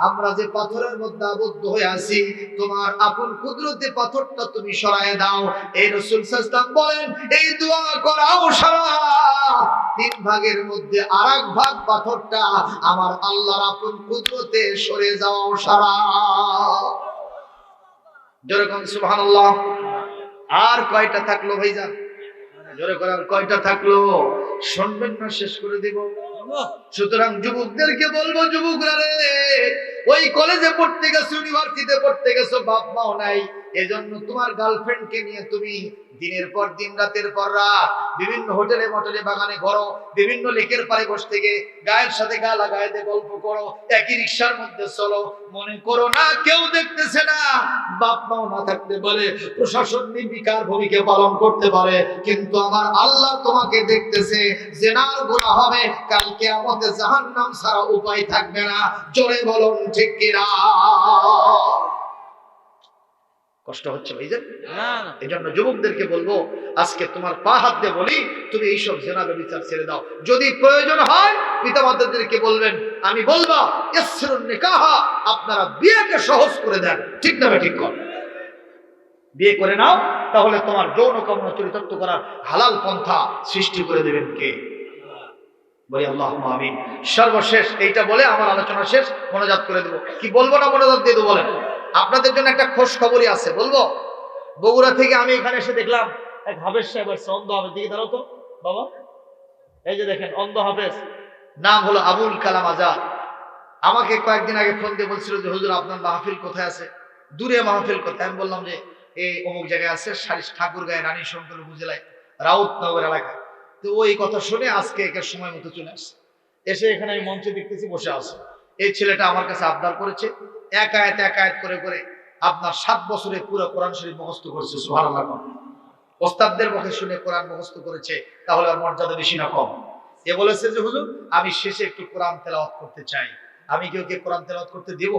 আমরা যে পাথরের মধ্যে আবদ্ধ হয়ে আছি, তোমার আপন কুদরতে পাথরটা তুমি সরায় দাও। এই রাসূল সাল্লাল্লাহু আলাইহি ওয়াসাল্লাম বলেন, এই দোয়া করাও সারা 3 ভাগের মধ্যে আরেক ভাগ পাথরটা আমার আল্লাহর আপন কুদরতে সরে যাওয়াও সারা। যেরকম সুবহানাল্লাহ। আর কয়টা থাকলো ভাইজান? জোরে করে আর কয়টা থাকলো? শুনবেন না, শেষ করে দিব। সুতরাং যুবকদেরকে বলবো, যুবকরা রে, ওই কলেজে পড়তে গেছো, ইউনিভার্সিটিতে পড়তে গেছো, বাপ মাও নাই, এজন্য তোমার গার্লফ্রেন্ডকে নিয়ে তুমি দিনের পর দিন, রাতের পর রাত বিভিন্ন হোটেলে মটেলে বাগানে ঘোরো, বিভিন্ন লেকের পাড়ে বসে থেকে গায়ের সাথে গা লাগায় দিয়ে গল্প করো, একই রিকশার মধ্যে চলো, মনে করো না কেউ দেখতেছে না। বাপ মাও না থাকতে পারে, প্রশাসন নির্বিকার ভূমিকা পালন করতে পারে, কিন্তু আমার আল্লাহ তোমাকে দেখতেছে। জিনার গুনাহ হবে, কাল কিয়ামতে জাহান্নাম ছাড়া উপায় থাকবে না। জোরে বলুন ঠিক কিনা? কষ্ট হচ্ছে ভাইজান? না না। এজন্য যুবকদেরকে বলবো, আজকে তোমার পা হাত দিয়ে বলি, তুমি এইসব জিনা ব্যভিচার ছেড়ে দাও। যদি প্রয়োজন হয় পিতামাতাদেরকে বলবেন, আমি বলবো ইসরুন নিকাহ, আপনারা বিয়েকে সহজ করে দেন। ঠিক না ঠিক কর, বিয়ে করে নাও, তাহলে তোমার যৌন কামনা চরিতার্থ করার হালাল পন্থা সৃষ্টি করে দেবেন কে? বলি আল্লাহুম্মা আমিন। সর্বশেষ এইটা বলে আমার আলোচনা শেষ, মোনাজাত করে দেব। কি বলবো না মোনাজাত দিয়ে দেবো বলেন? আপনাদের জন্য একটা খোঁজ খবরই আছে, বলবো। বগুড়া থেকে আমি এখানে এসে দেখলাম এক হাফেজ সাহেব আসছে, অন্ধ হাফেজ। দিকে দাঁড়াও তো বাবা, এই যে দেখেন অন্ধ হাফেজ, নাম হলো আবুল কালাম আজাদ। আমাকে কয়েকদিন আগে ফোন দিয়ে বলছিল যে হুজুর আপনার মাহফিল কোথায় আছে? দূরে মাহফিল কোথায়? আমি বললাম যে এই অমুক জায়গায় আছে, ঠাকুরগাঁয়ে, রানী শঙ্কর উপজেলায়, রাউতনগর এলাকায়। তো ওই কথা শুনে আজকে একের সময় মতো চলে আসছে। এসে এখানে আমি মঞ্চে দেখতেছি বসে আছে। এই ছেলেটা আমার কাছে আবদার করেছে, এক আয়াত করে করে আপনার 7 বছরে পুরো কোরআন শরীফ মুখস্থ করছে। সুবহানাল্লাহ। ওস্তাদদের মুখে শুনে কোরআন মুখস্থ করেছে, তাহলে আর মর্যাদা বেশি না কম? এ বলেছে যে হুজুর আমি শেষে একটু কোরআন তেলাওয়াত করতে চাই। আমি কেউ কোরআন তেলাওয়াত করতে দেব?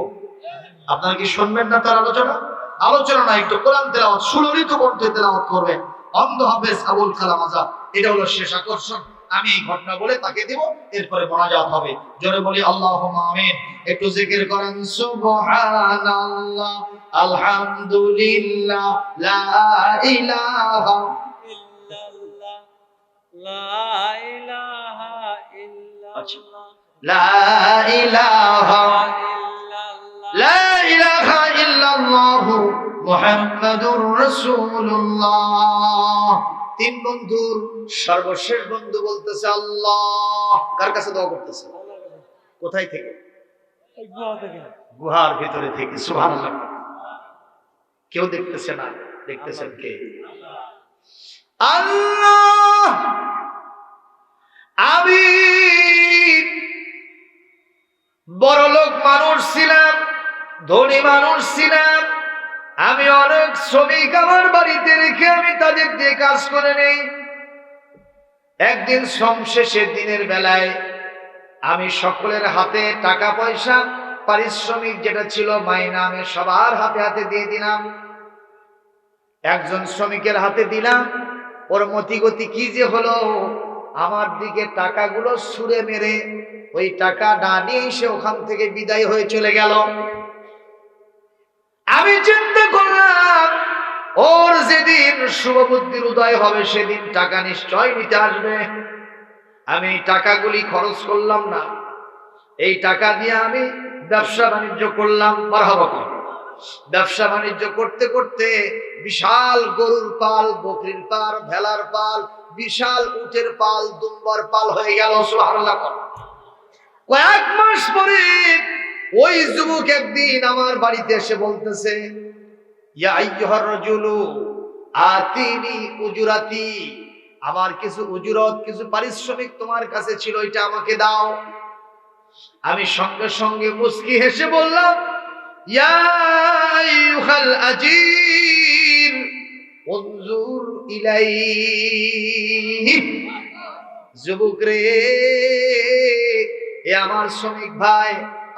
আপনারা কি শুনবেন না তার আলোচনা? আলোচনা না, একটু কোরআন তেলাওয়াত সুললিত কণ্ঠে তেলাওয়াত করবে অন্ধ হাফেজ আবুল কালাম আজাদ। এটা হলো শেষ আকর্ষণ। আমি এই ঘটনা বলে তাকে দেব, এরপরে মোনাজাত হবে। জোরে বলি আল্লাহুম্মা আমিন। একটু জিকির করেন, সুবহানাল্লাহ, আলহামদুলিল্লাহ, লা ইলাহা ইল্লাল্লাহ, লা ইলাহা ইল্লাল্লাহ, লা ইলাহা ইল্লাল্লাহ, লা ইলাহা ইল্লাল্লাহ, মুহাম্মাদুর রাসূলুল্লাহ। 3 বন্ধুর সর্বশেষ বন্ধু বলতেছে আল্লাহ। কার কাছে দোয়া করতেছে? কোথায় থেকে? গুহার ভিতরে থেকে। সুবহানাল্লাহ। কেউ দেখতেছে না, দেখতেছেন কে? আল্লাহ। আমি বড়লোক মানুষ ছিলাম, ধনী মানুষ ছিলাম, আমি অনেক শ্রমিক আমার বাড়িতে রেখে আমি তাদের দিয়ে কাজ করে নেই। একদিন শ্রম শেষের দিনের বেলায় আমি সকলের হাতে টাকা পয়সা পারিশ্রমিক যেটা ছিল মাইনা, আমি সবার হাতে হাতে দিয়ে দিলাম। একজন শ্রমিকের হাতে দিলাম, ওর মতিগতি কি যে হলো, আমার দিকে টাকাগুলো ছুঁড়ে মেরে ওই টাকা না নিয়ে সে ওখান থেকে বিদায় হয়ে চলে গেল। আমি চিন্তা করলাম ওর যেদিন শুভবুদ্ধির উদয় হবে সেদিন টাকা নিশ্চয় নিতে আসবে। আমি টাকাগুলি খরচ করলাম না, এই টাকা দিয়ে আমি ব্যবসা বাণিজ্য করলাম। মারহাবা। ব্যবসা বাণিজ্য করতে করতে বিশাল গরুর পাল, বকরির পাল, ভেলার পাল, বিশাল উটের পাল, দুম্বার পাল হয়ে গেল। সুবহানাল্লাহ। কয়েক মাস পরে ওই যুবক একদিন আমার বাড়িতে এসে বলতেছে, ইয়া আইয়ুহার রাজুলু আতিনি উজুরাতি, আমার কিছু উজুরত, কিছু পারিশ্রমিক তোমার কাছে ছিল, এটা আমাকে দাও। আমি সঙ্গে সঙ্গে মুস্কি হেসে বললাম, ইয়া আইয়ুহাল আজির উনজুর ইলাইহি। যুবক রে, এ আমার শ্রমিক ভাই,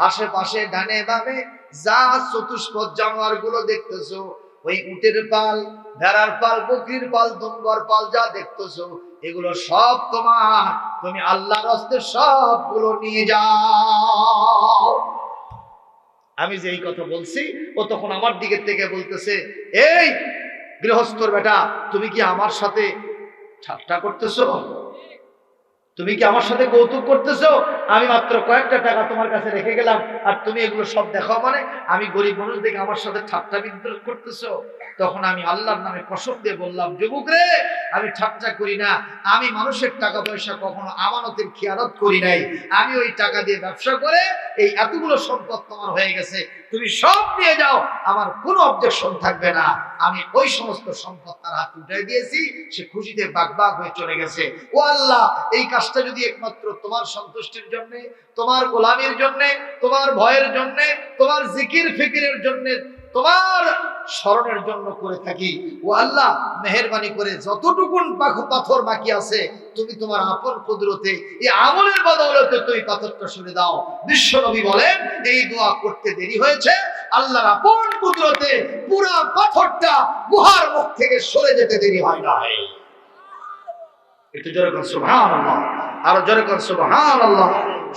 আশেপাশে ডানে বামে যা চতুষ্পদ জানোয়ার গুলো দেখতেছো, ওই উটের পাল, ভেড়ার পাল, বকরির পাল, দুম্বার পাল যা দেখতেছো এগুলো সব তোমার, তুমি আল্লাহর হস্তে সবগুলো নিয়ে যাও। আমি যে এই কথা বলছি ও তখন আমার দিকে থেকে বলতেছে, এই গৃহস্থর বেটা, তুমি কি আমার সাথে ঠাট্টা করতেছো? তুমি কি আমার সাথে কৌতুক করতেছো? আমি মাত্র কয়েকটা টাকা তোমার কাছে রেখে গেলাম আর তুমি এগুলো সব দেখাও, মানে আমি গরিব মানুষ দেখে আমার সাথে ঠাট্টা বিদ্রোহ করতেছো? তখন আমি আল্লাহর নামে কসম দিয়ে বললাম, যুবক রে, আমি ঠাট্টা করি না, আমি মানুষের টাকা পয়সা কখনো আমানতের খেয়ানত করি নাই, আমি ওই টাকা দিয়ে ব্যবসা করে এই এতগুলো সম্পদ তোমার হয়ে গেছে, তুমি সব নিয়ে যাও, আমার কোনো অবজেকশন থাকবে না। আমি ওই সমস্ত সম্পদ তার হাত উঠাই দিয়েছি, সে খুশিতে বাগবাগ হয়ে চলে গেছে। ও আল্লাহ, এই কাজটা যদি একমাত্র তোমার সন্তুষ্টির জন্য, তোমার গোলামির জন্য, তোমার ভয়ের জন্য, তোমার জিকির ফিকিরের জন্য, তোমার স্মরণের জন্য করে থাকি, ও আল্লাহ মেহেরবানি করে যতটুকুন পাথর বাকি আছে তুমি তোমার আপন কুদরতে এই আমলের বদৌলতে তুমি পাথরটা সরে দাও। বিশ্ব নবী বলেন, এই দোয়া করতে দেরি হয়েছে, আল্লাহর আপন কুদরতে পুরা পাথরটা গুহার মুখ থেকে সরে যেতে দেরি হয় নাই। একটু জোরে কর সুবহানাল্লাহ, আর জোরে কর সুবহানাল্লাহ।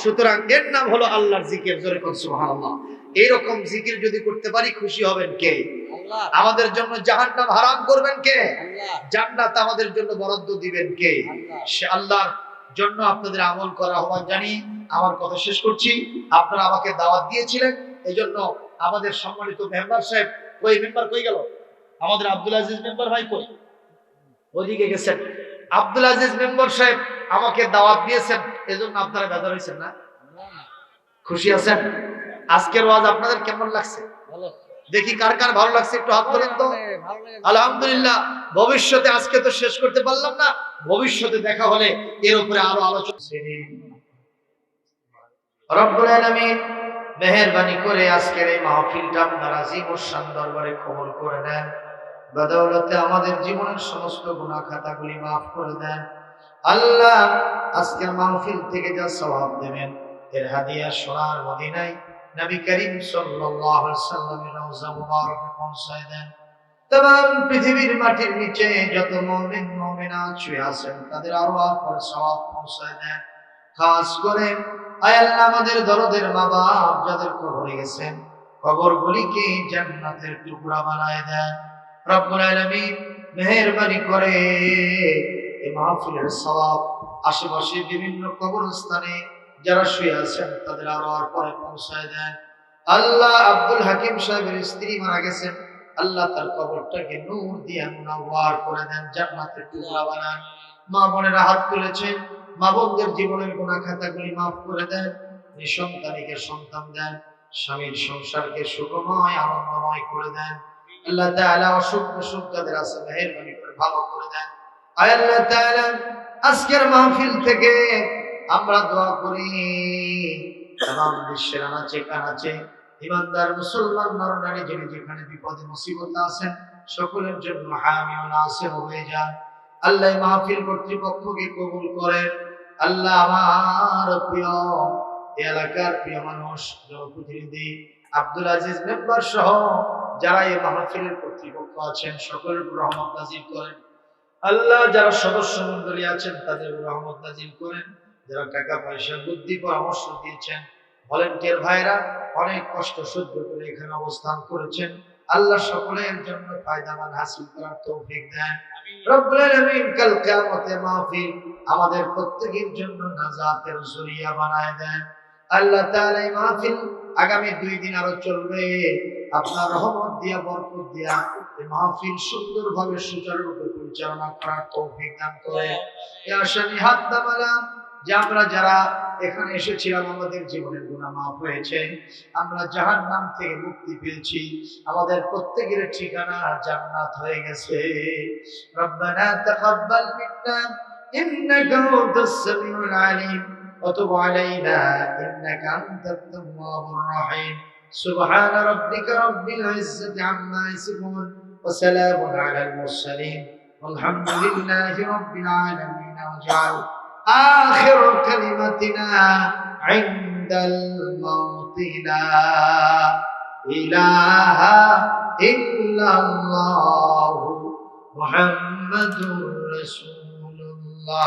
সুতরাং এর নাম হলো আল্লাহর জিকির। জোরে কর সুবহানাল্লাহ। এইরকম জিকির যদি করতে পারি খুশি হবেন কে? আল্লাহ। আমাদের জন্য জাহান্নাম হারাম করবেন কে? আল্লাহ। জান্নাত আমাদের জন্য বরাদ্দ দিবেন কে? আল্লাহ। সে আল্লাহর জন্য আপনাদের আমল করা আহ্বান জানি আমার কথা শেষ করছি। আপনারা আমাকে দাওয়াত দিয়েছিলেন, এজন্য আমাদের সম্মানিত মেম্বার সাহেব, ওই মেম্বার কই গেল? আমাদের আব্দুল আজিজ মেম্বার ভাই কই? ওদিকে গেছেন। আব্দুল আজিজ মেম্বার সাহেব আমাকে দাওয়াত দিয়েছেন, এজন্য আপনারা বেজার হয়েছেন না? খুশি আছেন? আজকের ওয়াজ আপনাদের কেমন লাগছে? দেখি কার কার ভালো লাগছে, একটু হাত তোলেন তো। আলহামদুলিল্লাহ। ভবিষ্যতে, আজকে তো শেষ করতে পারলাম না, ভবিষ্যতে দেখা হলে এর উপরে আরো আলোচনা। রব্বুল আলামিন মেহেরবানি করে আজকের এই মাহফিলটা আপনার আজিম ও শান দরবারে কবুল করে নেন। বদৌলতে আমাদের জীবনের সমস্ত গুনাহ খাতাগুলি মাফ করে দেন। আল্লাহ, আজকের মাহফিল থেকে যা সওয়াব দেবেন এর হাদিয়া সোনার মদিনায় নবী করিম সাল্লাল্লাহু আলাইহি ওয়াসাল্লামের রওজা মুবারকে পৌঁছায় দেন। तमाम পৃথিবীর মাটির নিচে যত মুমিন মুমিনাত শুয়ে আছেন তাদের আরওয়াহ পর সওয়াব পৌঁছায় দেন। খাস করে আয় আল্লাহ, আমাদের দরদের মা বাপ যাদের কবরে গেছেন, কবরগুলিকে জান্নাতের টুকরা বানায় দেন। রব্বুল আলামিন মেহেরবানি করে এই মাহফিলের সওয়াব আশেপাশে বিভিন্ন কবরস্থানে যারা শুয়ে আছেন তাদের আরওয়াহ পরে পৌঁছায় দেন। আল্লাহ, আব্দুল হাকিম সাহেবের স্ত্রী মারা গেছেন, আল্লাহ তার কবরটাকে নূর দিয়ে মুনাওয়ার করে দেন, জান্নাতের টুকরা বানান। মা বোনেরা হাত তুলেছেন, মা বোনদের জীবনের গুনাহ খাতাগুলি মাফ করে দেন। নিঃসন্তানীকে সন্তান দেন, স্বামীর সংসারকে সুখময় আনন্দময় করে দেন। আল্লাহ তাআলা অসুখ বিসুখ যাদের আছে মেহেরবানি করে ভালো করে দেন। আয় আল্লাহ তাআলা, আজকের মাহফিল থেকে আমরা দোয়া করি তামাম বিশ্বের আনাচে কানাচে ইমানদার মুসলমান নরনারী যিনি যেখানে বিপদে মুসিবতে আছেন সকলের জন্য হামি ও নাসির হয়ে যান। আল্লাহ মাহফিল কর্তৃপক্ষকে কবুল করেন। আল্লাহ, আমার প্রিয় এলাকার প্রিয় মানুষ জনপ্রতিনিধি আব্দুল আজিজ মেম্বার সহ যারা এই মাহফিলের কর্তৃপক্ষ আছেন সকলের উপর রহমত নাজিল করেন। আল্লাহ, যারা সদস্য মণ্ডলী আছেন তাদের উপর রহমত নাজিল করেন। যারা টাকা পয়সা বুদ্ধি পরামর্শ দিয়েছেন, ভলেন্টিয়ার ভাইরা অনেক কষ্ট সহ্য করে এখানে অবস্থান করেছেন, আল্লাহ সকলের জন্য ফায়দামান হাসিল করার তৌফিক দেন। রব্বুল আলামিন কাল কিয়ামতে মাহফিল আমাদের প্রত্যেকের জন্য নাজাতের জরিয়া বানায় দেন। আল্লাহ তাআলা এই মাহফিল আগামী 2 দিন আরো চলবে, আপনার রহমত দিয়া বরকত দিয়া এই মাহফিল সুন্দরভাবে সুচারুরূপে পরিচালনা করার তৌফিক দান করে। ইয়া শানি হাদ্দামালা, যে আমরা যারা এখানে এসেছিলাম আমাদের জীবনের গুনাহ মাফ হয়েছে, আমরা জাহান্নাম থেকে মুক্তি পেয়েছি, আমাদের প্রত্যেকের ঠিকানা জান্নাত হয়ে গেছে। রব্বানা তাকাব্বাল মিন্না ইন্নাকা আনতাস সামিউল আলিম ওয়া তুব আলাইনা ইন্নাকা আনতাত তাওয়াবুর রহিম। সুবহান রাব্বিকা রাব্বিল ইজ্জাতি আম্মা ইয়াসিফুন ওয়া সালামুন আলাল মুরসালিন ওয়ালহামদুলিল্লাহি রাব্বিল আলামিন। ওয়াজআল آخر كلمتنا عند الموت لا إله ইল্লাল্লাহু মুহাম্মাদুর রাসূলুল্লাহ।